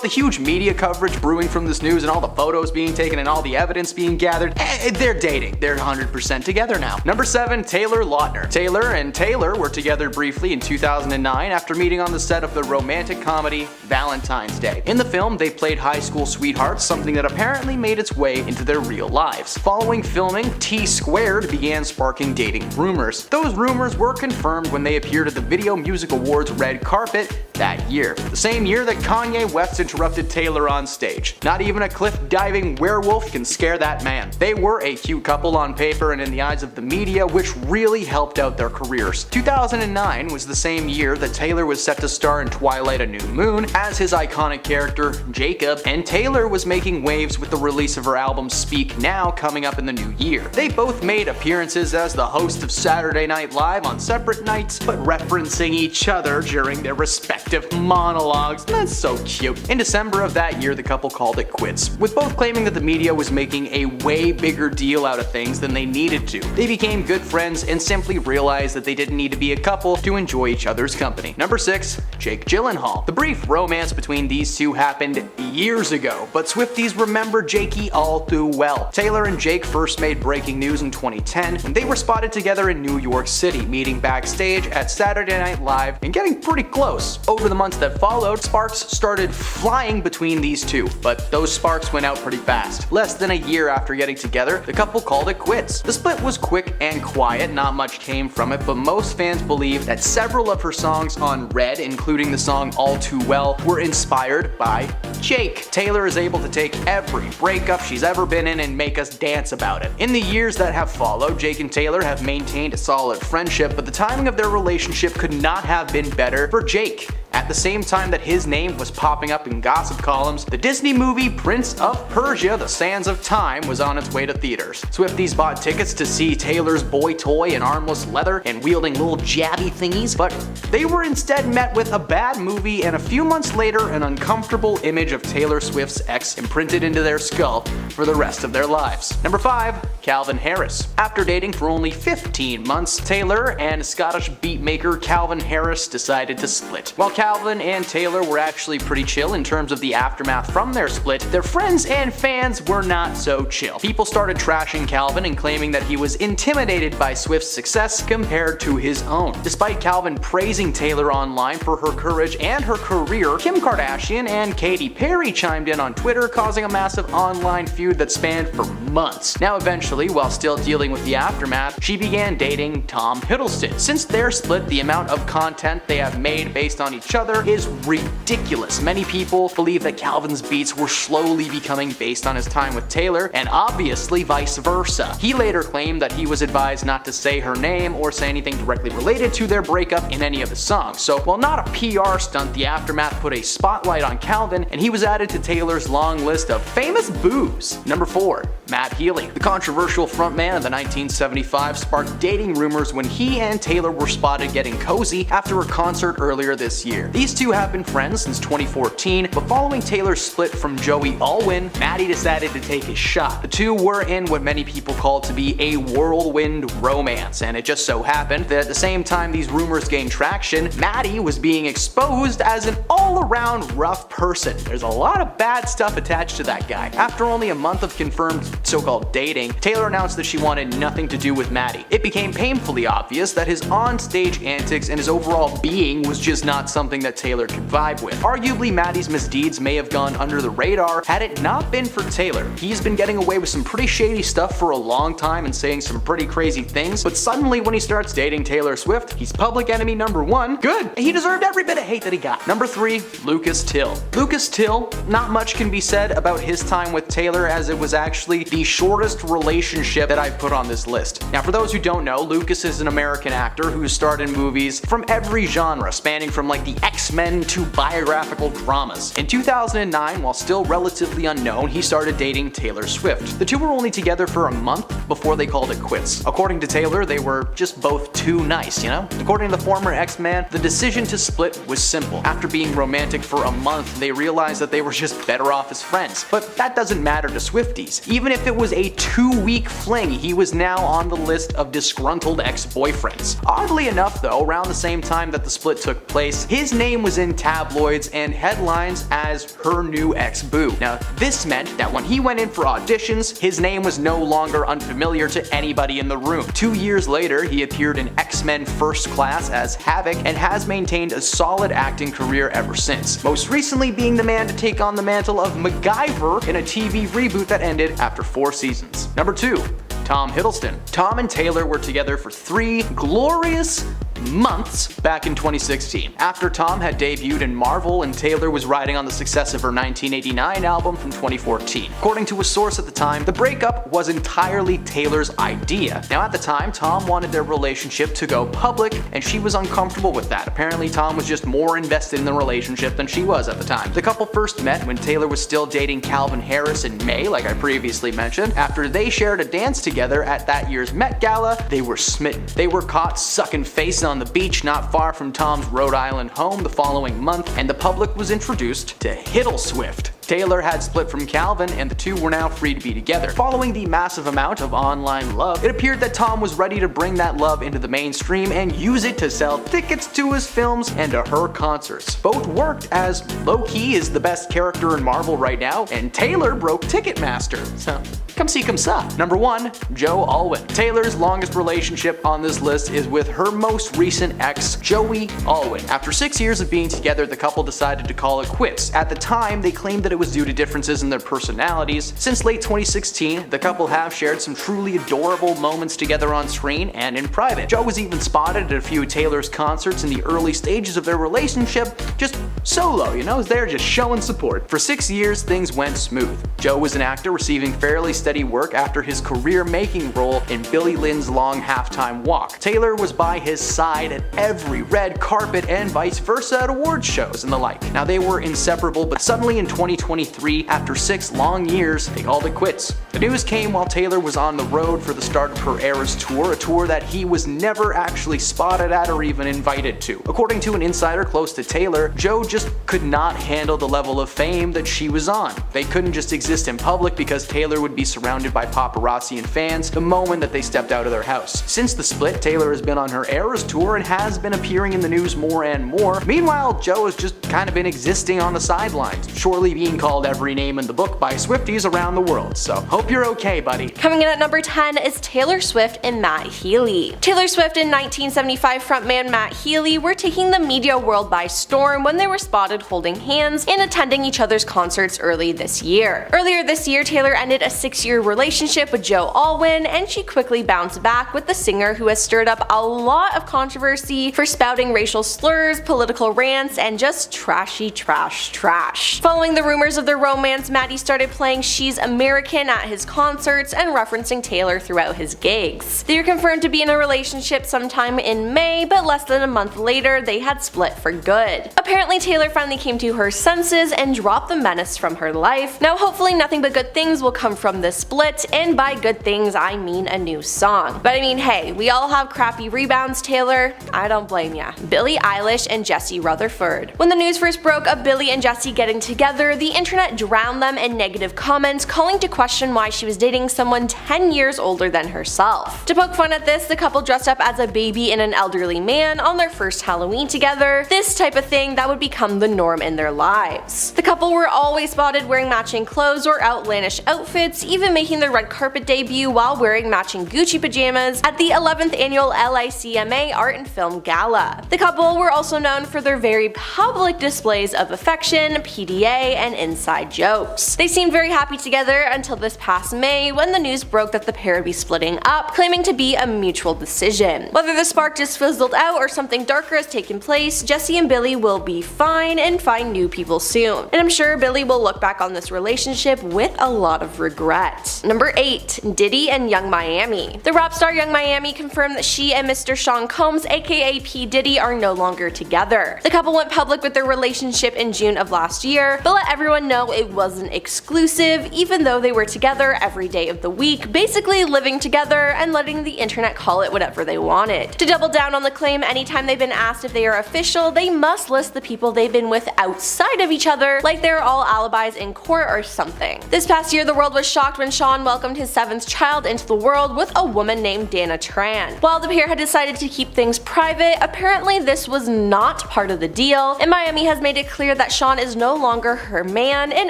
the huge media coverage brewing from this news and all the photos being taken and all the evidence being gathered, they're dating. They're 100% together now. Number 7. Taylor Lautner. Taylor and Taylor were together briefly in 2009 after meeting on the set of the romantic comedy Valentine's Day. In the film, they played high school sweethearts, something that apparently made its way into their real lives. Following filming, T-Squared began sparking dating rumors. Those rumors were confirmed when they appeared at the Video Music Awards red carpet that year. The same year that Kanye West interrupted Taylor on stage. Not even a cliff-diving werewolf can scare that man. They were a cute couple on paper and in the eyes of the media, which really helped out their careers. 2009 was the same year that Taylor was set to star in Twilight: A New Moon as his iconic character, Jacob, and Taylor was making waves with the release of her album Speak Now coming up in the new year. They both made appearances as the host of Saturday Night Live on separate nights, but referencing each other during their respective monologues. That's so cute. In December of that year, the couple called it quits, with both claiming that the media was making a way bigger deal out of things than they needed to. They became good friends and simply realized that they didn't need to be a couple to enjoy each other's company. Number 6. Jake Gyllenhaal. The brief romance between these two happened years ago, but Swifties remember Jakey all too well. Taylor and Jake first made breaking news in 2010 when they were spotted together in New York City, meeting backstage at Saturday Night Live and getting pretty close. Over the months that followed, sparks started flying between these two, but those sparks went out pretty fast. Less than a year after getting together, the couple called it quits. The split was quick and quiet, not much came from it, but most fans believe that several of her songs on Red, including the song All Too Well, were inspired by Jake. Taylor is able to take every breakup she's ever been in and make us dance about it. In the years that have followed, Jake and Taylor have maintained a solid friendship, but the timing of their relationship could not have been better for Jake. At the same time that his name was popping up in gossip columns, the Disney movie Prince of Persia: The Sands of Time was on its way to theaters. Swifties bought tickets to see Taylor's boy toy in armless leather and wielding little jabby thingies, but they were instead met with a bad movie and a few months later an uncomfortable image of Taylor Swift's ex imprinted into their skull for the rest of their lives. Number 5. Calvin Harris. After dating for only 15 months, Taylor and Scottish beatmaker Calvin Harris decided to split. While Calvin and Taylor were actually pretty chill in terms of the aftermath from their split, their friends and fans were not so chill. People started trashing Calvin and claiming that he was intimidated by Swift's success compared to his own. Despite Calvin praising Taylor online for her courage and her career, Kim Kardashian and Katy Perry chimed in on Twitter, causing a massive online feud that spanned for months. Now eventually, while still dealing with the aftermath, she began dating Tom Hiddleston. Since their split, the amount of content they have made based on each other is ridiculous. Many people believe that Calvin's beats were slowly becoming based on his time with Taylor, and obviously vice versa. He later claimed that he was advised not to say her name or say anything directly related to their breakup in any of his songs. So while not a PR stunt, the aftermath put a spotlight on Calvin, and he was added to Taylor's long list of famous boos. Number 4. Matt Hailey. The controversial frontman of the 1975 sparked dating rumors when he and Taylor were spotted getting cozy after a concert earlier this year. These two have been friends since 2014, but following Taylor's split from Joey Alwyn, Matty decided to take his shot. The two were in what many people call to be a whirlwind romance, and it just so happened that at the same time these rumors gained traction, Matty was being exposed as an all-around rough person. There's a lot of bad stuff attached to that guy. After only a month of confirmed so-called dating, Taylor announced that she wanted nothing to do with Matty. It became painfully obvious that his on-stage antics and his overall being was just not something that Taylor could vibe with. Arguably, Matty's misdeeds may have gone under the radar had it not been for Taylor. He's been getting away with some pretty shady stuff for a long time and saying some pretty crazy things, but suddenly when he starts dating Taylor Swift, he's public enemy number 1. Good! He deserved every bit of hate that he got. Number 3. Lucas Till. Lucas Till, not much can be said about his time with Taylor, as it was actually the shortest relationship that I've put on this list. Now for those who don't know, Lucas is an American actor who starred in movies from every genre, spanning from like the X-Men to biographical dramas. In 2009, while still relatively unknown, he started dating Taylor Swift. The two were only together for a month before they called it quits. According to Taylor, they were just both too nice, you know? According to the former X-Man, the decision to split was simple. After being romantic for a month, they realized that they were just better off as friends. But that doesn't matter to Swifties. Even if it was a 2-week fling, he was now on the list of disgruntled ex-boyfriends. Oddly enough though, around the same time that the split took place, his name was in tabloids and headlines as her new ex-boo. Now this meant that when he went in for auditions, his name was no longer unfamiliar to anybody in the room. 2 years later, he appeared in X-Men First Class as Havoc and has maintained a solid acting career ever since, most recently being the man to take on the mantle of MacGyver in a TV reboot that ended after 4 seasons. Number 2. Tom Hiddleston. Tom and Taylor were together for 3 glorious months back in 2016. After Tom had debuted in Marvel and Taylor was riding on the success of her 1989 album from 2014. According to a source at the time, the breakup was entirely Taylor's idea. Now at the time, Tom wanted their relationship to go public and she was uncomfortable with that. Apparently Tom was just more invested in the relationship than she was at the time. The couple first met when Taylor was still dating Calvin Harris in May, like I previously mentioned. After they shared a dance together at that year's Met Gala, they were smitten. They were caught sucking face on the beach not far from Tom's Rhode Island home the following month, and the public was introduced to Hiddle Swift. Taylor had split from Calvin and the two were now free to be together. Following the massive amount of online love, it appeared that Tom was ready to bring that love into the mainstream and use it to sell tickets to his films and to her concerts. Both worked, as Loki is the best character in Marvel right now and Taylor broke Ticketmaster. So come see, come saw. Number 1. Joe Alwyn. Taylor's longest relationship on this list is with her most recent ex, Joey Alwyn. After 6 years of being together, the couple decided to call it quits. At the time, they claimed that it was due to differences in their personalities. Since late 2016, the couple have shared some truly adorable moments together on screen and in private. Joe was even spotted at a few of Taylor's concerts in the early stages of their relationship, just solo, you know, there just showing support. For 6 years, things went smooth. Joe was an actor receiving fairly steady work after his career-making role in Billy Lynn's Long Halftime Walk. Taylor was by his side at every red carpet and vice versa at awards shows and the like. Now they were inseparable, but suddenly in 2023, after 6 long years, they called it quits. The news came while Taylor was on the road for the start of her Eras tour, a tour that he was never actually spotted at or even invited to. According to an insider close to Taylor, Joe just could not handle the level of fame that she was on. They couldn't just exist in public because Taylor would be surrounded by paparazzi and fans the moment that they stepped out of their house. Since the split, Taylor has been on her Eras tour and has been appearing in the news more and more. Meanwhile, Joe has just kind of been existing on the sidelines, surely being called every name in the book by Swifties around the world. So hope you're okay, buddy. Coming in at number 10 is Taylor Swift and Matt Healy. Taylor Swift and 1975 frontman Matt Healy were taking the media world by storm when they were spotted holding hands and attending each other's concerts early this year. Earlier this year, Taylor ended a 6-year relationship with Joe Alwyn, and she quickly bounced back with the singer who has stirred up a lot of controversy for spouting racial slurs, political rants, and just trashy trash. Following the rumors of their romance, Matty started playing She's American at his concerts and referencing Taylor throughout his gigs. They were confirmed to be in a relationship sometime in May, but less than a month later, they had split for good. Apparently, Taylor finally came to her senses and dropped the menace from her life. Now, hopefully nothing but good things will come from this split, and by good things, I mean a new song. But I mean, hey, we all have crappy rebounds, Taylor. I don't blame ya. Billie Eilish and Jesse Rutherford. When the news first broke of Billie and Jesse getting together, the internet drowned them in negative comments, calling to question why she was dating someone 10 years older than herself. To poke fun at this, the couple dressed up as a baby and an elderly man on their first Halloween together, this type of thing that would become the norm in their lives. The couple were always spotted wearing matching clothes or outlandish outfits, even making their red carpet debut while wearing matching Gucci pajamas at the 11th annual LICMA Art and Film Gala. The couple were also known for their very public displays of affection, PDA, and inside jokes. They seemed very happy together until this past May when the news broke that the pair would be splitting up, claiming to be a mutual decision. Whether the spark just fizzled out or something darker has taken place, Jesse and Billie will be fine and find new people soon. And I'm sure Billie will look back on this relationship with a lot of regret. Number 8. Diddy and Young Miami. The rap star Young Miami confirmed that she and Mr. Sean Combs, aka P. Diddy, are no longer together. The couple went public with their relationship in June of last year, but let everyone know it wasn't exclusive, even though they were together every day of the week, basically living together and letting the internet call it whatever they wanted. To double down on the claim, anytime they've been asked if they are official, they must list the people they've been with outside of each other, like they're all alibis in court or something. This past year, the world was shocked when Sean welcomed his 7th child into the world with a woman named Dana Tran. While the pair had decided to keep things private, apparently this was not part of the deal, and Miami has made it clear that Sean is no longer her man in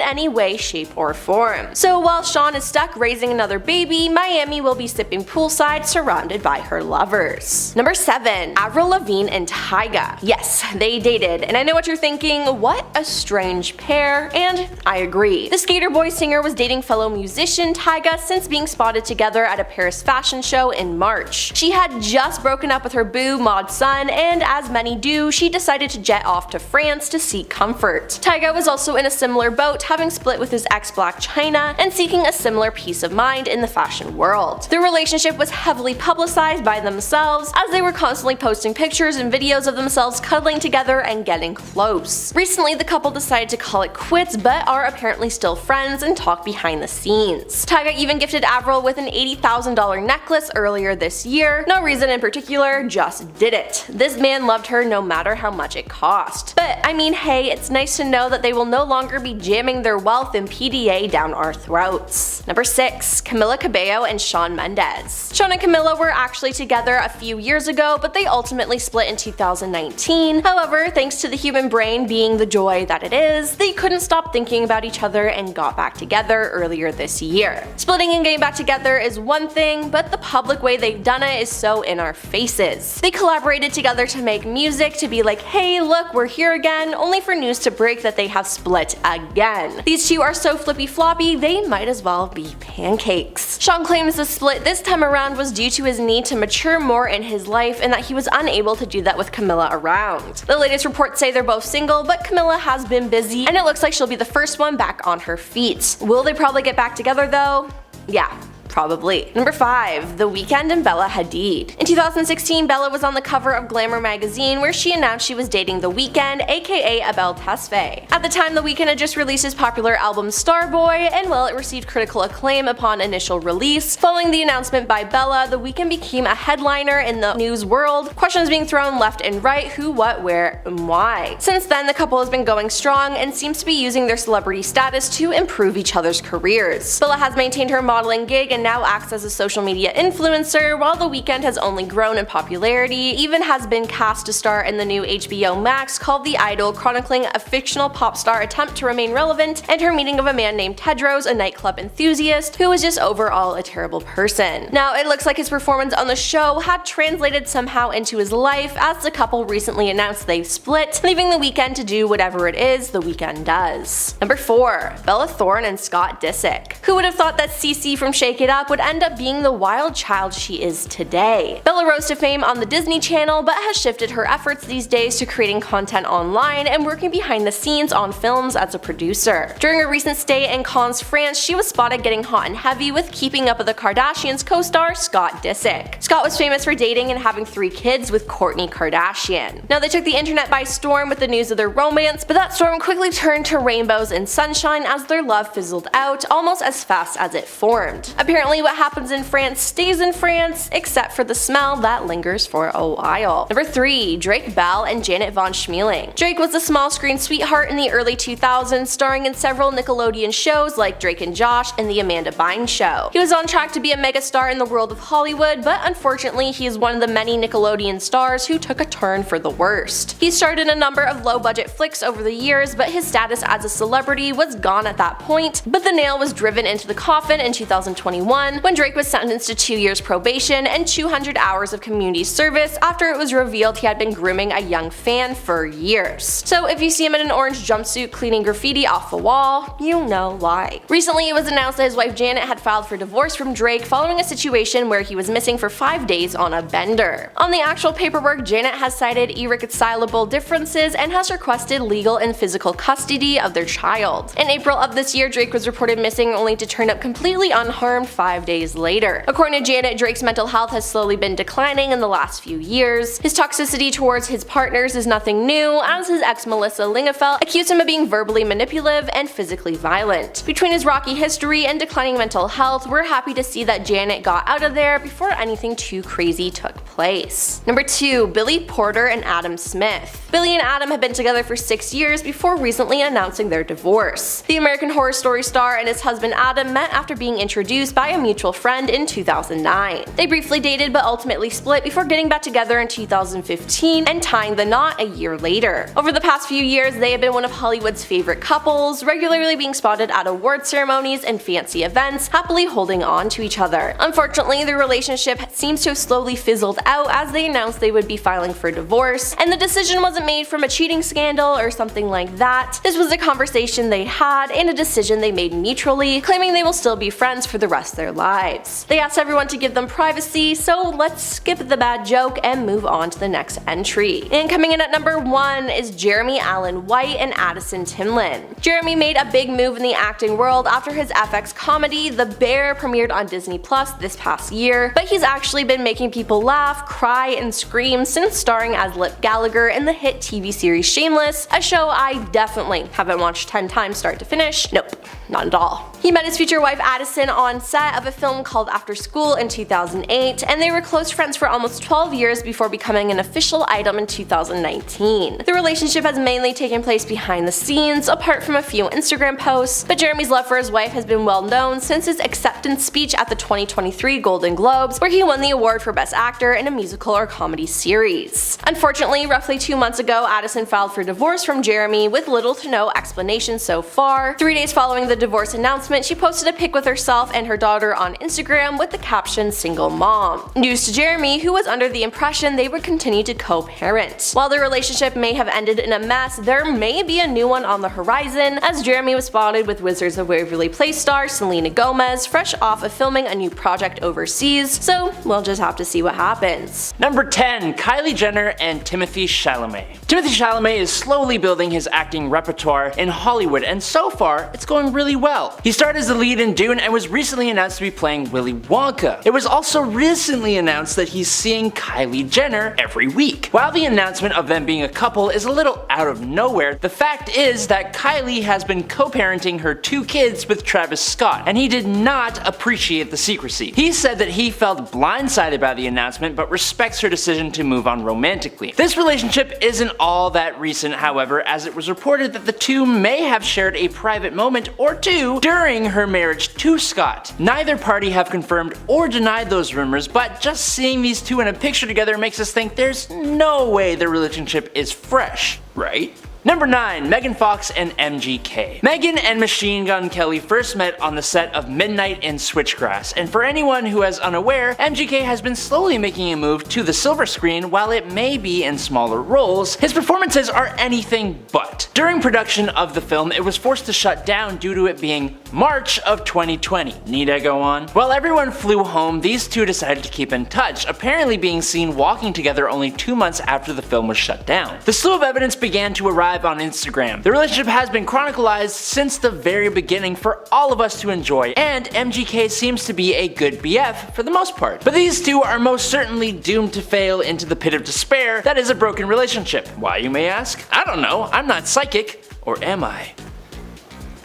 any way, shape, or form. So while Sean is stuck raising another baby, Miami will be sipping poolside surrounded by her lovers. Number 7. Avril Lavigne and Tyga. Yes, they dated, and I know what you're thinking, what a strange pair, and I agree. The Skater Boy singer was dating fellow musician Tyga since being spotted together at a Paris fashion show in March. She had just broken up with her boo Mod Sun, and as many do, she decided to jet off to France to seek comfort. Tyga was also in a similar boat, having split with his ex Blac Chyna and seeking a similar peace of mind in the fashion world. Their relationship was heavily publicized by themselves, as they were constantly posting pictures and videos of themselves cuddling together and getting close. Recently, the couple decided to call it quits, but are apparently still friends and talk behind the scenes. Tyga even gifted Avril with an $80,000 necklace earlier this year. No reason in particular, just did it. This man loved her no matter how much it cost. But I mean, hey, it's nice to know that they will no longer be jamming their wealth and PDA down our throats. Number 6. Camila Cabello and Shawn Mendes. Shawn and Camila were actually together a few years ago, but they ultimately split in 2019. However, thanks to the human brain being the joy that it is, they couldn't stop thinking about each other and got back together earlier this year. Splitting and getting back together is one thing, but the public way they've done it is so in our faces. They collaborated together to make music to be like, hey look, we're here again, only for news to break that they have split again. These two are so flippy floppy, they might as well be pancakes. Shawn claims the split this time around was due to his need to mature more in his life and that he was unable to do that with Camila around. The latest reports say they're both single, but Camila has been busy and it looks like she'll be the first one back on her feet. Will they probably get back together though? Yeah. Probably. Number 5. The Weeknd and Bella Hadid. In 2016, Bella was on the cover of Glamour magazine where she announced she was dating The Weeknd, aka Abel Tesfaye. At the time, The Weeknd had just released his popular album Starboy, and while it received critical acclaim upon initial release, following the announcement by Bella, The Weeknd became a headliner in the news world, questions being thrown left and right, who, what, where, and why. Since then, the couple has been going strong and seems to be using their celebrity status to improve each other's careers. Bella has maintained her modeling gig and now acts as a social media influencer, while The Weeknd has only grown in popularity, even has been cast to star in the new HBO Max called The Idol, chronicling a fictional pop star attempt to remain relevant and her meeting of a man named Tedros, a nightclub enthusiast, who was just overall a terrible person. Now, it looks like his performance on the show had translated somehow into his life, as the couple recently announced they've split, leaving The Weeknd to do whatever it is The Weeknd does. Number 4. Bella Thorne and Scott Disick. Who would have thought that Cece from Shake It Up would end up being the wild child she is today? Bella rose to fame on the Disney Channel, but has shifted her efforts these days to creating content online and working behind the scenes on films as a producer. During a recent stay in Cannes, France, she was spotted getting hot and heavy with Keeping Up with the Kardashians co-star Scott Disick. Scott was famous for dating and having 3 kids with Kourtney Kardashian. Now, they took the internet by storm with the news of their romance, but that storm quickly turned to rainbows and sunshine as their love fizzled out almost as fast as it formed. Apparently, what happens in France stays in France, except for the smell that lingers for a while. Number 3. Drake Bell and Janet Von Schmeling. Drake was a small screen sweetheart in the early 2000s, starring in several Nickelodeon shows like Drake and Josh and The Amanda Bynes Show. He was on track to be a megastar in the world of Hollywood, but unfortunately he is one of the many Nickelodeon stars who took a turn for the worst. He starred in a number of low-budget flicks over the years, but his status as a celebrity was gone at that point, but the nail was driven into the coffin in 2021 when Drake was sentenced to 2 years probation and 200 hours of community service after it was revealed he had been grooming a young fan for years. So if you see him in an orange jumpsuit cleaning graffiti off the wall, you know why. Recently, it was announced that his wife Janet had filed for divorce from Drake following a situation where he was missing for 5 days on a bender. On the actual paperwork, Janet has cited irreconcilable differences and has requested legal and physical custody of their child. In April of this year, Drake was reported missing only to turn up completely unharmed 5 days later. According to Janet, Drake's mental health has slowly been declining in the last few years. His toxicity towards his partners is nothing new, as his ex Melissa Lingefeld accused him of being verbally manipulative and physically violent. Between his rocky history and declining mental health, we're happy to see that Janet got out of there before anything too crazy took place. Number 2. Billy Porter and Adam Smith. Billy and Adam have been together for 6 years before recently announcing their divorce. The American Horror Story star and his husband Adam met after being introduced by a mutual friend in 2009. They briefly dated but ultimately split before getting back together in 2015 and tying the knot a year later. Over the past few years, they have been one of Hollywood's favorite couples, regularly being spotted at award ceremonies and fancy events, happily holding on to each other. Unfortunately, their relationship seems to have slowly fizzled out as they announced they would be filing for divorce, and the decision wasn't made from a cheating scandal or something like that. This was a conversation they had and a decision they made mutually, claiming they will still be friends for the rest of their lives. They asked everyone to give them privacy, so let's skip the bad joke and move on to the next entry. And coming in at number 1 is Jeremy Allen White and Addison Timlin. Jeremy made a big move in the acting world after his FX comedy The Bear premiered on Disney Plus this past year, but he's actually been making people laugh, cry, and scream since starring as Lip Gallagher in the hit TV series Shameless, a show I definitely haven't watched 10 times start to finish. Nope, not at all. He met his future wife Addison on set of a film called After School in 2008, and they were close friends for almost 12 years before becoming an official item in 2019. The relationship has mainly taken place behind the scenes, apart from a few Instagram posts, but Jeremy's love for his wife has been well known since his acceptance speech at the 2023 Golden Globes, where he won the award for Best Actor in a musical or comedy series. Unfortunately, roughly 2 months ago, Addison filed for divorce from Jeremy with little to no explanation so far. 3 days following the divorce announcement, she posted a pic with herself and her daughter on Instagram with the caption "single mom." News to Jeremy, who was under the impression they would continue to co-parent. While their relationship may have ended in a mess, there may be a new one on the horizon, as Jeremy was spotted with Wizards of Waverly Place star Selena Gomez, fresh off of filming a new project overseas, so we'll just have to see what happens. Number 10. Kylie Jenner and Timothée Chalamet. Timothée Chalamet is slowly building his acting repertoire in Hollywood, and so far, it's going really really well. He starred as the lead in Dune and was recently announced to be playing Willy Wonka. It was also recently announced that he's seeing Kylie Jenner every week. While the announcement of them being a couple is a little out of nowhere, the fact is that Kylie has been co-parenting her 2 kids with Travis Scott, and he did not appreciate the secrecy. He said that he felt blindsided by the announcement but respects her decision to move on romantically. This relationship isn't all that recent, however, as it was reported that the two may have shared a private moment or two during her marriage to Scott. Neither party have confirmed or denied those rumors, but just seeing these two in a picture together makes us think there's no way their relationship is fresh, right? Number 9. Megan Fox and MGK. Megan and Machine Gun Kelly first met on the set of Midnight in Switchgrass, and for anyone who is unaware, MGK has been slowly making a move to the silver screen. While it may be in smaller roles, his performances are anything but. During production of the film, it was forced to shut down due to it being March of 2020. Need I go on? While everyone flew home, these two decided to keep in touch, apparently being seen walking together only 2 months after the film was shut down. The slew of evidence began to arrive on Instagram. The relationship has been chronicled since the very beginning for all of us to enjoy, and MGK seems to be a good BF for the most part. But these two are most certainly doomed to fail into the pit of despair that is a broken relationship. Why, you may ask? I don't know, I'm not psychic. Or am I?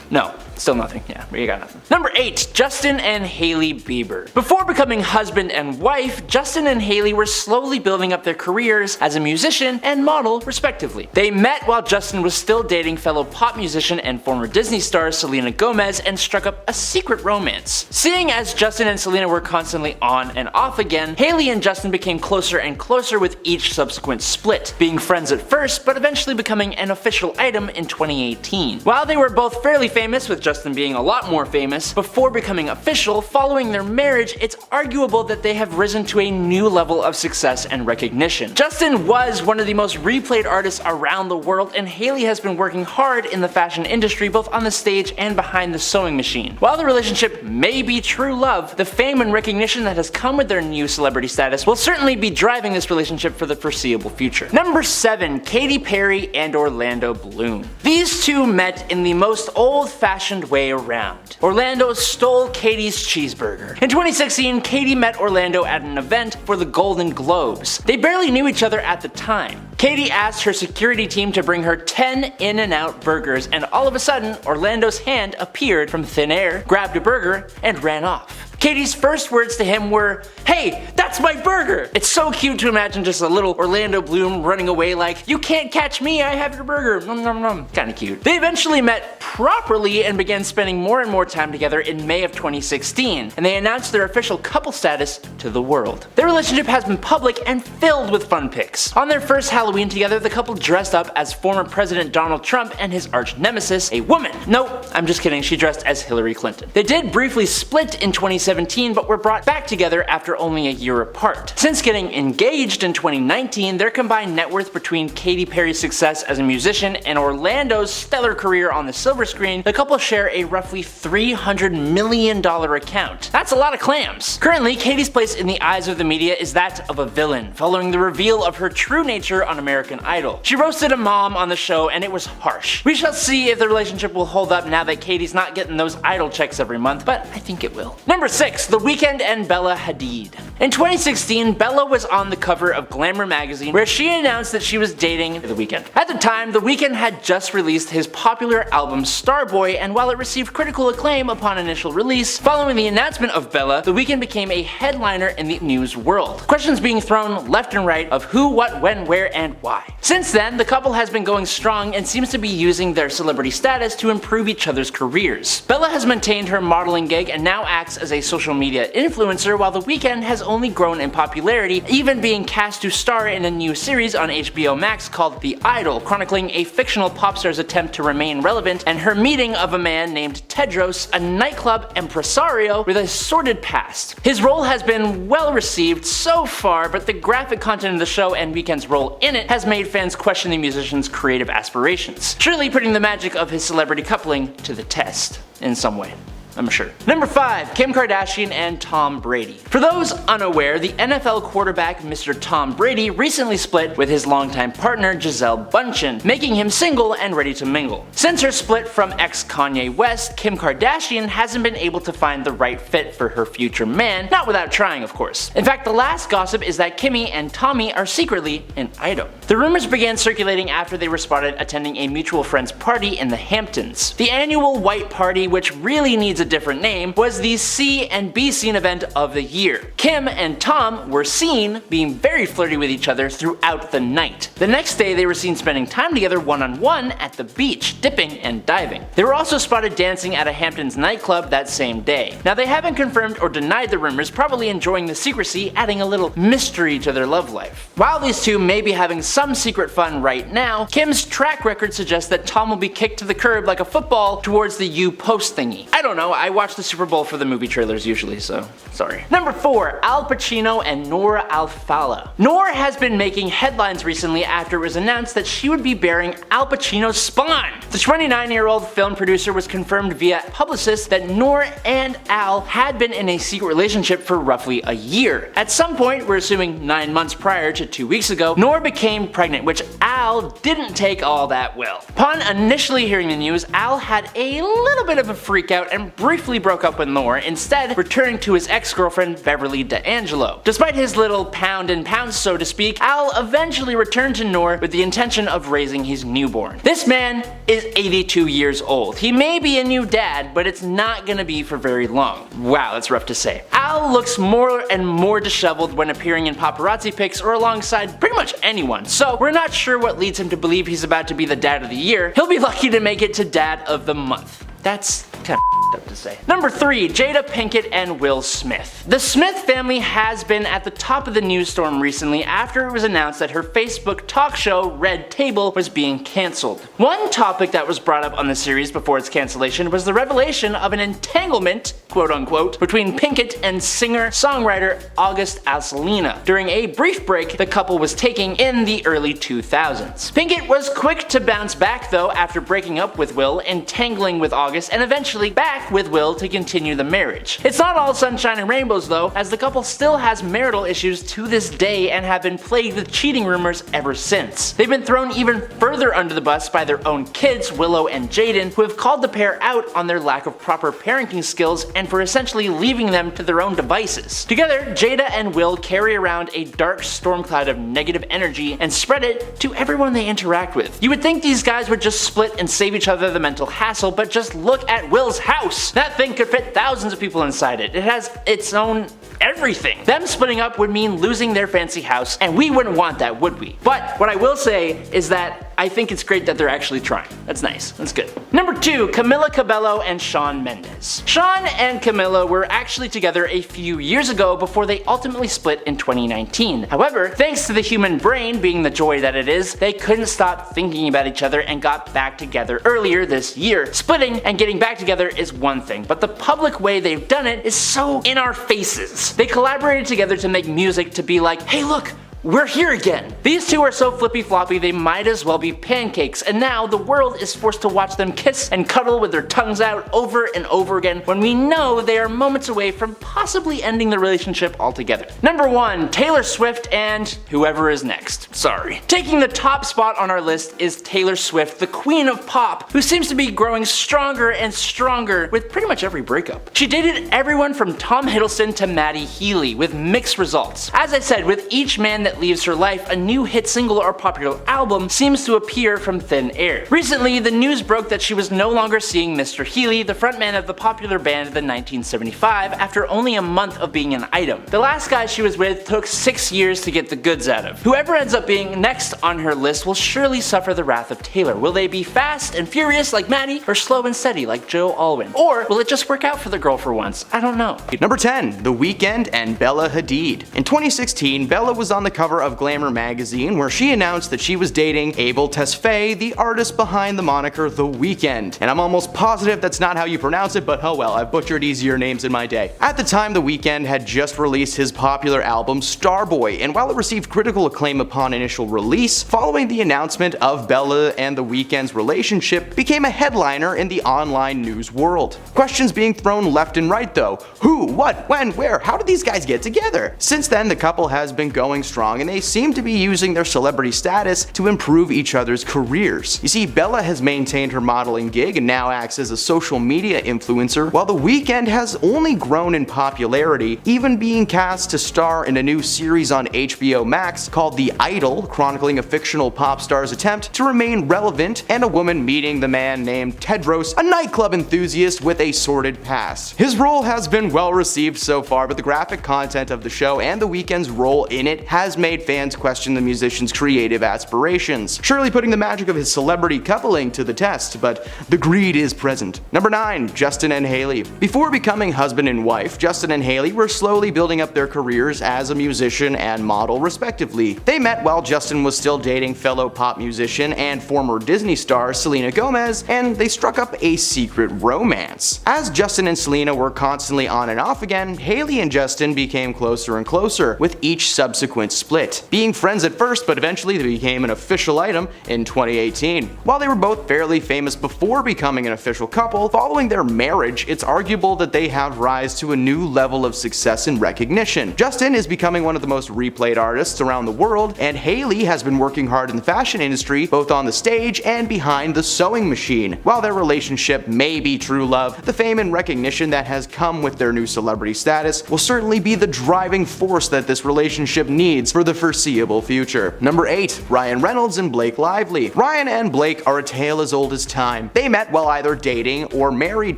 No. Still nothing. Yeah, you got nothing. Number 8. Justin and Hailey Bieber. Before becoming husband and wife, Justin and Hailey were slowly building up their careers as a musician and model, respectively. They met while Justin was still dating fellow pop musician and former Disney star Selena Gomez and struck up a secret romance. Seeing as Justin and Selena were constantly on and off again, Hailey and Justin became closer and closer with each subsequent split, being friends at first but eventually becoming an official item in 2018. While they were both fairly famous, with Justin being a lot more famous, before becoming official, following their marriage, it's arguable that they have risen to a new level of success and recognition. Justin was one of the most replayed artists around the world, and Hailey has been working hard in the fashion industry both on the stage and behind the sewing machine. While the relationship may be true love, the fame and recognition that has come with their new celebrity status will certainly be driving this relationship for the foreseeable future. Number 7. Katy Perry and Orlando Bloom. These two met in the most old-fashioned way around. Orlando stole Katy's cheeseburger. In 2016, Katy met Orlando at an event for the Golden Globes. They barely knew each other at the time. Katy asked her security team to bring her 10 In-N-Out burgers, and all of a sudden, Orlando's hand appeared from thin air, grabbed a burger, and ran off. Katy's first words to him were, "Hey, that's my burger!" It's so cute to imagine just a little Orlando Bloom running away like, "You can't catch me, I have your burger, nom nom nom." Kinda cute. They eventually met properly and began spending more and more time together in May of 2016, and they announced their official couple status to the world. Their relationship has been public and filled with fun pics. On their first Halloween together, the couple dressed up as former President Donald Trump and his arch nemesis, a woman. Nope, I'm just kidding, she dressed as Hillary Clinton. They did briefly split in 2017, but were brought back together after only a year apart. Since getting engaged in 2019, their combined net worth between Katy Perry's success as a musician and Orlando's stellar career on the silver screen, the couple share a roughly $300 million account. That's a lot of clams. Currently, Katy's place in the eyes of the media is that of a villain, following the reveal of her true nature on American Idol. She roasted a mom on the show, and it was harsh. We shall see if the relationship will hold up now that Katy's not getting those Idol checks every month, but I think it will. Number 6. The Weeknd and Bella Hadid. In 2016, Bella was on the cover of Glamour magazine, where she announced that she was dating The Weeknd. At the time, The Weeknd had just released his popular album Starboy, and while it received critical acclaim upon initial release, following the announcement of Bella, The Weeknd became a headliner in the news world. Questions being thrown left and right of who, what, when, where, and why. Since then, the couple has been going strong and seems to be using their celebrity status to improve each other's careers. Bella has maintained her modeling gig and now acts as a social media influencer, while The Weeknd has only grown in popularity, even being cast to star in a new series on HBO Max called The Idol, chronicling a fictional pop star's attempt to remain relevant and her meeting of a man named Tedros, a nightclub impresario with a sordid past. His role has been well received so far, but the graphic content of the show and Weeknd's role in it has made fans question the musician's creative aspirations, surely putting the magic of his celebrity coupling to the test in some way. I'm sure. Number 5. Kim Kardashian and Tom Brady. For those unaware, the NFL quarterback Mr. Tom Brady recently split with his longtime partner Gisele Bündchen, making him single and ready to mingle. Since her split from ex-Kanye West, Kim Kardashian hasn't been able to find the right fit for her future man, not without trying of course. In fact, the last gossip is that Kimmy and Tommy are secretly an item. The rumors began circulating after they were spotted attending a mutual friend's party in the Hamptons. The annual white party, which really needs a different name, was the C and B scene event of the year. Kim and Tom were seen being very flirty with each other throughout the night. The next day they were seen spending time together one-on-one at the beach, dipping and diving. They were also spotted dancing at a Hamptons nightclub that same day. Now they haven't confirmed or denied the rumors, probably enjoying the secrecy, adding a little mystery to their love life. While these two may be having some secret fun right now, Kim's track record suggests that Tom will be kicked to the curb like a football towards the U post thingy. I don't know, I watch the Super Bowl for the movie trailers usually, so sorry. Number 4. Al Pacino and Noor Al-Fala. Noor has been making headlines recently after it was announced that she would be bearing Al Pacino's spawn. The 29-year-old film producer was confirmed via publicists that Noor and Al had been in a secret relationship for roughly a year. At some point, we're assuming 9 months prior to 2 weeks ago, Noor became pregnant, which Al didn't take all that well. Upon initially hearing the news, Al had a little bit of a freak out and briefly broke up with Noor, instead returning to his ex-girlfriend Beverly D'Angelo. Despite his little pound and pounds, so to speak, Al eventually returned to Noor with the intention of raising his newborn. This man is 82 years old. He may be a new dad, but it's not gonna be for very long. Wow, that's rough to say. Al looks more and more disheveled when appearing in paparazzi pics or alongside pretty much anyone, so we're not sure what leads him to believe he's about to be the dad of the year. He'll be lucky to make it to dad of the month. That's kind of up to say. Number 3. Jada Pinkett and Will Smith. The Smith family has been at the top of the news storm recently after it was announced that her Facebook talk show Red Table was being cancelled. One topic that was brought up on the series before its cancellation was the revelation of an entanglement, quote unquote, between Pinkett and singer-songwriter August Alsina during a brief break the couple was taking in the early 2000s. Pinkett was quick to bounce back though after breaking up with Will, entangling with August, and eventually back with Will to continue the marriage. It's not all sunshine and rainbows though, as the couple still has marital issues to this day and have been plagued with cheating rumors ever since. They've been thrown even further under the bus by their own kids, Willow and Jaden, who have called the pair out on their lack of proper parenting skills and for essentially leaving them to their own devices. Together, Jada and Will carry around a dark storm cloud of negative energy and spread it to everyone they interact with. You would think these guys would just split and save each other the mental hassle, but just look at Will's house! That thing could fit thousands of people inside it. It has its own everything. Them splitting up would mean losing their fancy house, and we wouldn't want that, would we? But what I will say is that I think it's great that they're actually trying. That's nice. That's good. Number 2. Camila Cabello and Shawn Mendes. Shawn and Camila were actually together a few years ago before they ultimately split in 2019. However, thanks to the human brain being the joy that it is, they couldn't stop thinking about each other and got back together earlier this year. Splitting and getting back together is one thing, but the public way they've done it is so in our faces. They collaborated together to make music to be like, hey look, we're here again. These two are so flippy floppy they might as well be pancakes, and now the world is forced to watch them kiss and cuddle with their tongues out over and over again when we know they are moments away from possibly ending the relationship altogether. Number 1. Taylor Swift and whoever is next. Sorry. Taking the top spot on our list is Taylor Swift, the queen of pop, who seems to be growing stronger and stronger with pretty much every breakup. She dated everyone from Tom Hiddleston to Maddie Healy with mixed results. As I said, with each man that leaves her life, a new hit single or popular album seems to appear from thin air. Recently, the news broke that she was no longer seeing Mr. Healy, the frontman of the popular band The 1975, after only a month of being an item. The last guy she was with took 6 years to get the goods out of. Whoever ends up being next on her list will surely suffer the wrath of Taylor. Will they be fast and furious like Maddie, or slow and steady like Joe Alwyn? Or will it just work out for the girl for once? I don't know. Number 10. The Weeknd and Bella Hadid. In 2016, Bella was on the cover of Glamour magazine, where she announced that she was dating Abel Tesfaye, the artist behind the moniker The Weeknd. And I'm almost positive that's not how you pronounce it, but oh well, I've butchered easier names in my day. At the time, The Weeknd had just released his popular album Starboy, and while it received critical acclaim upon initial release, following the announcement of Bella and The Weeknd's relationship became a headliner in the online news world. Questions being thrown left and right though. Who, what, when, where, how did these guys get together? Since then, the couple has been going strong and they seem to be using their celebrity status to improve each other's careers. You see, Bella has maintained her modeling gig and now acts as a social media influencer, while The Weeknd has only grown in popularity, even being cast to star in a new series on HBO Max called The Idol, chronicling a fictional pop star's attempt to remain relevant and a woman meeting the man named Tedros, a nightclub enthusiast with a sordid past. His role has been well received so far, but the graphic content of the show and The Weeknd's role in it has made fans question the musician's creative aspirations, surely putting the magic of his celebrity coupling to the test, but the greed is present. Number 9. Justin and Hailey. Before becoming husband and wife, Justin and Hailey were slowly building up their careers as a musician and model respectively. They met while Justin was still dating fellow pop musician and former Disney star Selena Gomez, and they struck up a secret romance. As Justin and Selena were constantly on and off again, Hailey and Justin became closer and closer with each subsequent split, being friends at first, but eventually they became an official item in 2018. While they were both fairly famous before becoming an official couple, following their marriage, it's arguable that they have rise to a new level of success and recognition. Justin is becoming one of the most replayed artists around the world, and Hailey has been working hard in the fashion industry, both on the stage and behind the sewing machine. While their relationship may be true love, the fame and recognition that has come with their new celebrity status will certainly be the driving force that this relationship needs for the foreseeable future. Number 8. Ryan Reynolds and Blake Lively. Ryan and Blake are a tale as old as time. They met while either dating or married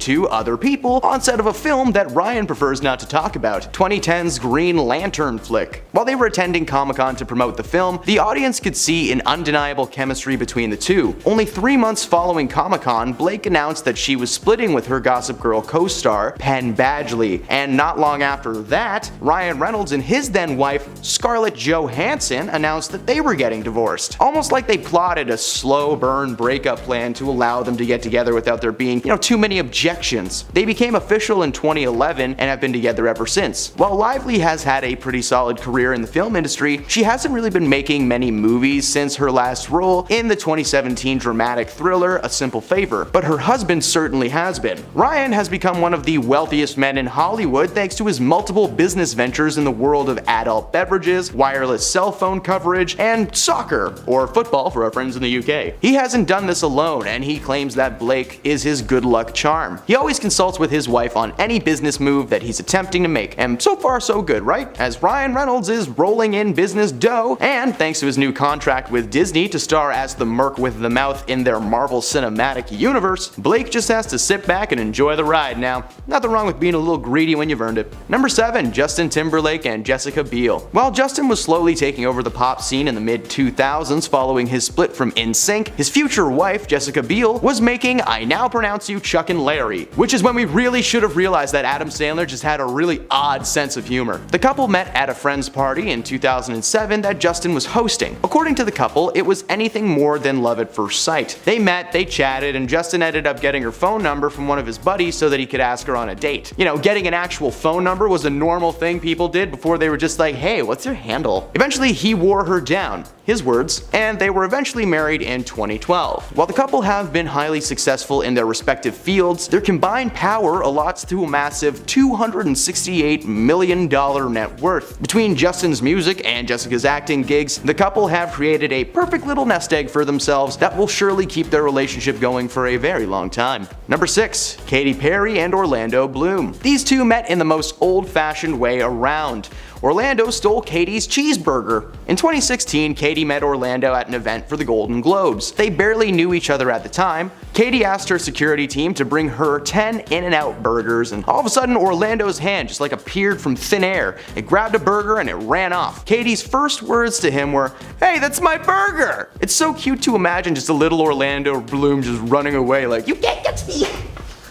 to other people on set of a film that Ryan prefers not to talk about, 2010's Green Lantern flick. While they were attending Comic-Con to promote the film, the audience could see an undeniable chemistry between the two. Only 3 months following Comic-Con, Blake announced that she was splitting with her Gossip Girl co-star, Penn Badgley, and not long after that, Ryan Reynolds and his then wife, Scarlett Johansson, announced that they were getting divorced. Almost like they plotted a slow burn breakup plan to allow them to get together without there being, too many objections. They became official in 2011 and have been together ever since. While Lively has had a pretty solid career in the film industry, she hasn't really been making many movies since her last role in the 2017 dramatic thriller A Simple Favor, but her husband certainly has been. Ryan has become one of the wealthiest men in Hollywood thanks to his multiple business ventures in the world of adult beverages, wireless cell phone coverage, and soccer, or football for our friends in the UK. He hasn't done this alone, and he claims that Blake is his good luck charm. He always consults with his wife on any business move that he's attempting to make, and so far so good, right? As Ryan Reynolds is rolling in business dough, and thanks to his new contract with Disney to star as the Merc with the Mouth in their Marvel Cinematic Universe, Blake just has to sit back and enjoy the ride now. Nothing wrong with being a little greedy when you've earned it. Number 7. Justin Timberlake and Jessica Biel. While Justin was slowly taking over the pop scene in the mid-2000s following his split from NSYNC, his future wife, Jessica Biel, was making I Now Pronounce You Chuck and Larry, which is when we really should have realized that Adam Sandler just had a really odd sense of humor. The couple met at a friend's party in 2007 that Justin was hosting. According to the couple, it was anything more than love at first sight. They met, they chatted, and Justin ended up getting her phone number from one of his buddies so that he could ask her on a date. Getting an actual phone number was a normal thing people did before they were just like, hey, what's your handle? Eventually, he wore her down, his words, and they were eventually married in 2012. While the couple have been highly successful in their respective fields, their combined power allots to a massive $268 million net worth. Between Justin's music and Jessica's acting gigs, the couple have created a perfect little nest egg for themselves that will surely keep their relationship going for a very long time. Number 6. Katy Perry and Orlando Bloom. These two met in the most old-fashioned way around. Orlando stole Katy's cheeseburger. In 2016, Katy met Orlando at an event for the Golden Globes. They barely knew each other at the time. Katy asked her security team to bring her 10 In-N-Out burgers, and all of a sudden Orlando's hand just appeared from thin air. It grabbed a burger and it ran off. Katy's first words to him were, "Hey, that's my burger!" It's so cute to imagine just a little Orlando Bloom just running away like, "You can't catch me!"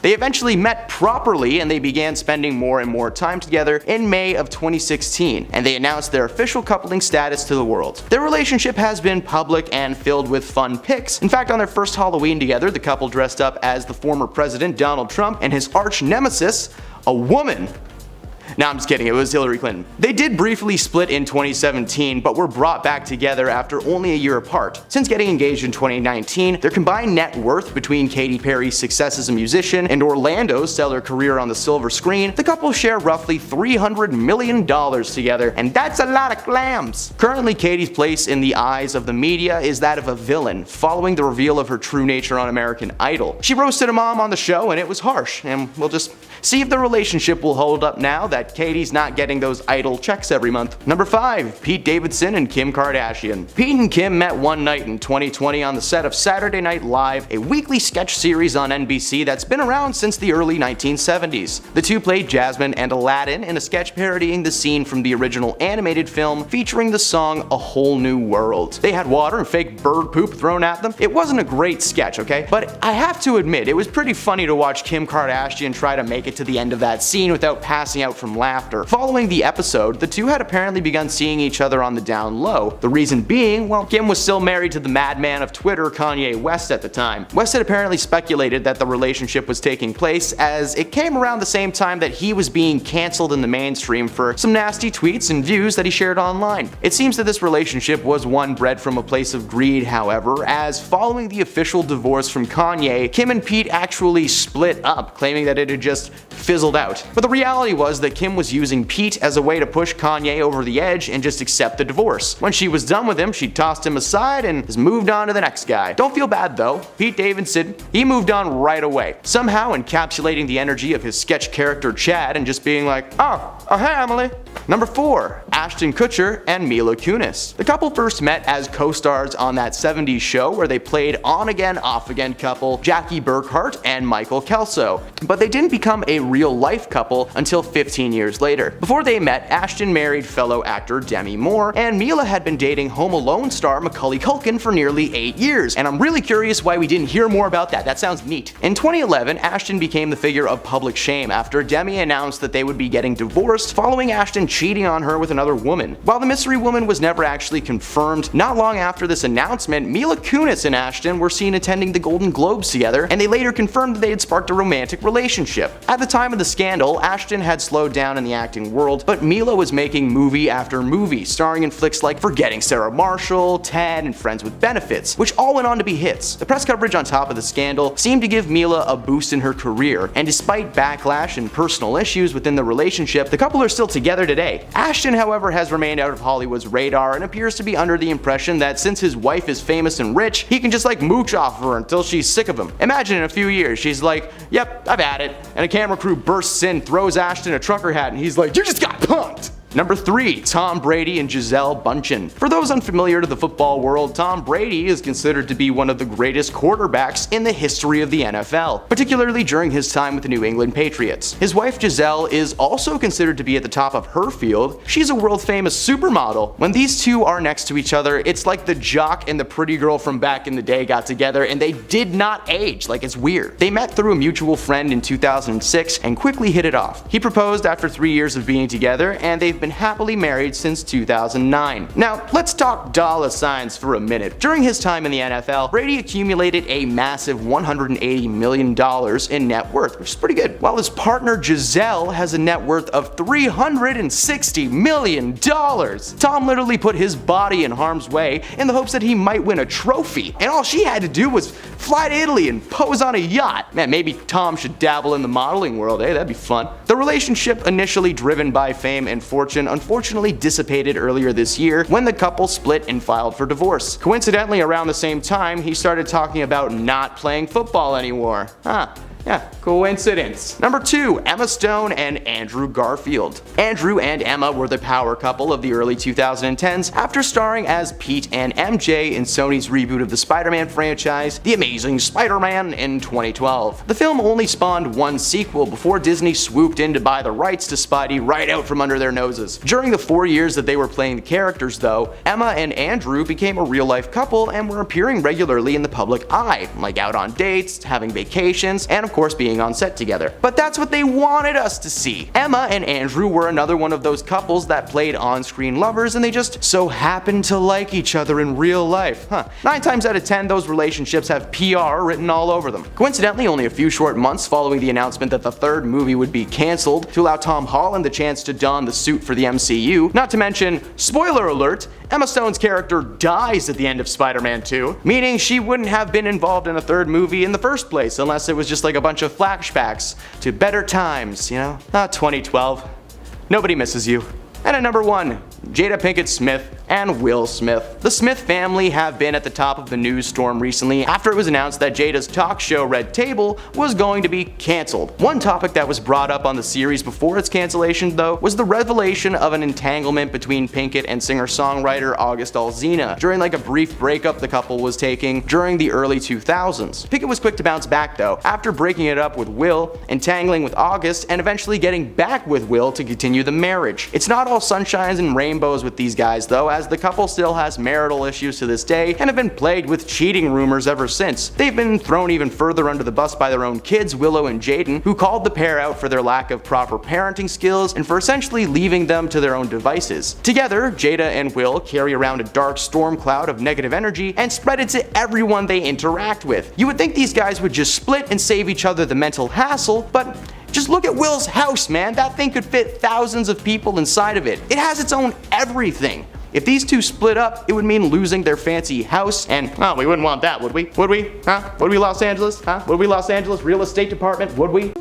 They eventually met properly and they began spending more and more time together in May of 2016, and they announced their official coupling status to the world. Their relationship has been public and filled with fun pics. In fact, on their first Halloween together, the couple dressed up as the former president Donald Trump and his arch nemesis, a woman. No, I'm just kidding, it was Hillary Clinton. They did briefly split in 2017, but were brought back together after only a year apart. Since getting engaged in 2019, their combined net worth between Katy Perry's success as a musician and Orlando's stellar career on the silver screen, the couple share roughly $300 million together, and that's a lot of clams. Currently, Katy's place in the eyes of the media is that of a villain, following the reveal of her true nature on American Idol. She roasted a mom on the show and it was harsh, and we'll just see if the relationship will hold up now that Katy's not getting those Idol checks every month. Number 5. Pete Davidson and Kim Kardashian. Pete and Kim met one night in 2020 on the set of Saturday Night Live, a weekly sketch series on NBC that's been around since the early 1970s. The two played Jasmine and Aladdin in a sketch parodying the scene from the original animated film featuring the song A Whole New World. They had water and fake bird poop thrown at them. It wasn't a great sketch, okay? But I have to admit, it was pretty funny to watch Kim Kardashian try to make it to the end of that scene without passing out from laughter. Following the episode, the two had apparently begun seeing each other on the down low. The reason being, well, Kim was still married to the madman of Twitter, Kanye West, at the time. West had apparently speculated that the relationship was taking place as it came around the same time that he was being cancelled in the mainstream for some nasty tweets and views that he shared online. It seems that this relationship was one bred from a place of greed, however, as following the official divorce from Kanye, Kim and Pete actually split up, claiming that it had just fizzled out. But the reality was that Kim was using Pete as a way to push Kanye over the edge and just accept the divorce. When she was done with him, she tossed him aside and has moved on to the next guy. Don't feel bad though. Pete Davidson, he moved on right away, somehow encapsulating the energy of his sketch character Chad and just being like, oh, hey Emily. Number 4. Ashton Kutcher and Mila Kunis. The couple first met as co-stars on that 70s show where they played on-again, off-again couple Jackie Burkhart and Michael Kelso, but they didn't become a real-life couple until 15 years later. Before they met, Ashton married fellow actor Demi Moore, and Mila had been dating Home Alone star Macaulay Culkin for nearly 8 years, and I'm really curious why we didn't hear more about that. That sounds neat. In 2011, Ashton became the figure of public shame after Demi announced that they would be getting divorced following Ashton cheating on her with another woman. While the mystery woman was never actually confirmed, not long after this announcement, Mila Kunis and Ashton were seen attending the Golden Globes together, and they later confirmed that they had sparked a romantic relationship. At the time of the scandal, Ashton had slowed down in the acting world, but Mila was making movie after movie, starring in flicks like Forgetting Sarah Marshall, Ted, and Friends with Benefits, which all went on to be hits. The press coverage on top of the scandal seemed to give Mila a boost in her career, and despite backlash and personal issues within the relationship, the couple are still together today. Ashton, however, has remained out of Hollywood's radar and appears to be under the impression that since his wife is famous and rich, he can just like mooch off of her until she's sick of him. Imagine in a few years, she's like, yep, I've had it, and a camera crew bursts in, throws Ashton a trucker hat, and he's like, you just got punked! Number 3. Tom Brady and Gisele Bündchen. For those unfamiliar to the football world, Tom Brady is considered to be one of the greatest quarterbacks in the history of the NFL, particularly during his time with the New England Patriots. His wife Gisele is also considered to be at the top of her field. She's a world-famous supermodel. When these two are next to each other, it's like the jock and the pretty girl from back in the day got together and they did not age. Like, it's weird. They met through a mutual friend in 2006 and quickly hit it off. He proposed after 3 years of being together, and they've been happily married since 2009. Now, let's talk dollar signs for a minute. During his time in the NFL, Brady accumulated a massive $180 million in net worth, which is pretty good, while his partner Gisele has a net worth of $360 million. Tom literally put his body in harm's way in the hopes that he might win a trophy, and all she had to do was fly to Italy and pose on a yacht. Man, maybe Tom should dabble in the modeling world, eh? That'd be fun. The relationship, initially driven by fame and fortune, unfortunately dissipated earlier this year when the couple split and filed for divorce. Coincidentally, around the same time, he started talking about not playing football anymore. Yeah, coincidence. Number 2, Emma Stone and Andrew Garfield. Andrew and Emma were the power couple of the early 2010s after starring as Pete and MJ in Sony's reboot of the Spider-Man franchise, The Amazing Spider-Man, in 2012. The film only spawned one sequel before Disney swooped in to buy the rights to Spidey right out from under their noses. During the 4 years that they were playing the characters, though, Emma and Andrew became a real-life couple and were appearing regularly in the public eye, like out on dates, having vacations, and of course being on set together. But that's what they wanted us to see. Emma and Andrew were another one of those couples that played on-screen lovers, and they just so happened to like each other in real life. 9 times out of 10, those relationships have PR written all over them. Coincidentally, only a few short months following the announcement that the third movie would be cancelled to allow Tom Holland the chance to don the suit for the MCU, not to mention, spoiler alert, Emma Stone's character dies at the end of Spider-Man 2, meaning she wouldn't have been involved in a third movie in the first place unless it was just like a bunch of flashbacks to better times, you know? 2012. Nobody misses you. And at number 1, Jada Pinkett Smith and Will Smith. The Smith family have been at the top of the news storm recently after it was announced that Jada's talk show Red Table was going to be cancelled. One topic that was brought up on the series before its cancellation, though, was the revelation of an entanglement between Pinkett and singer-songwriter August Alsina during like a brief breakup the couple was taking during the early 2000s. Pinkett was quick to bounce back though, after breaking it up with Will, entangling with August, and eventually getting back with Will to continue the marriage. It's not all sunshines and rainbows with these guys though, as the couple still has marital issues to this day and have been plagued with cheating rumors ever since. They've been thrown even further under the bus by their own kids, Willow and Jaden, who called the pair out for their lack of proper parenting skills and for essentially leaving them to their own devices. Together, Jada and Will carry around a dark storm cloud of negative energy and spread it to everyone they interact with. You would think these guys would just split and save each other the mental hassle, but just look at Will's house, man. That thing could fit thousands of people inside of it. It has its own everything. If these two split up, it would mean losing their fancy house, and, oh, we wouldn't want that, would we? Would we? Would we, Los Angeles? Would we, Los Angeles real estate department? Would we?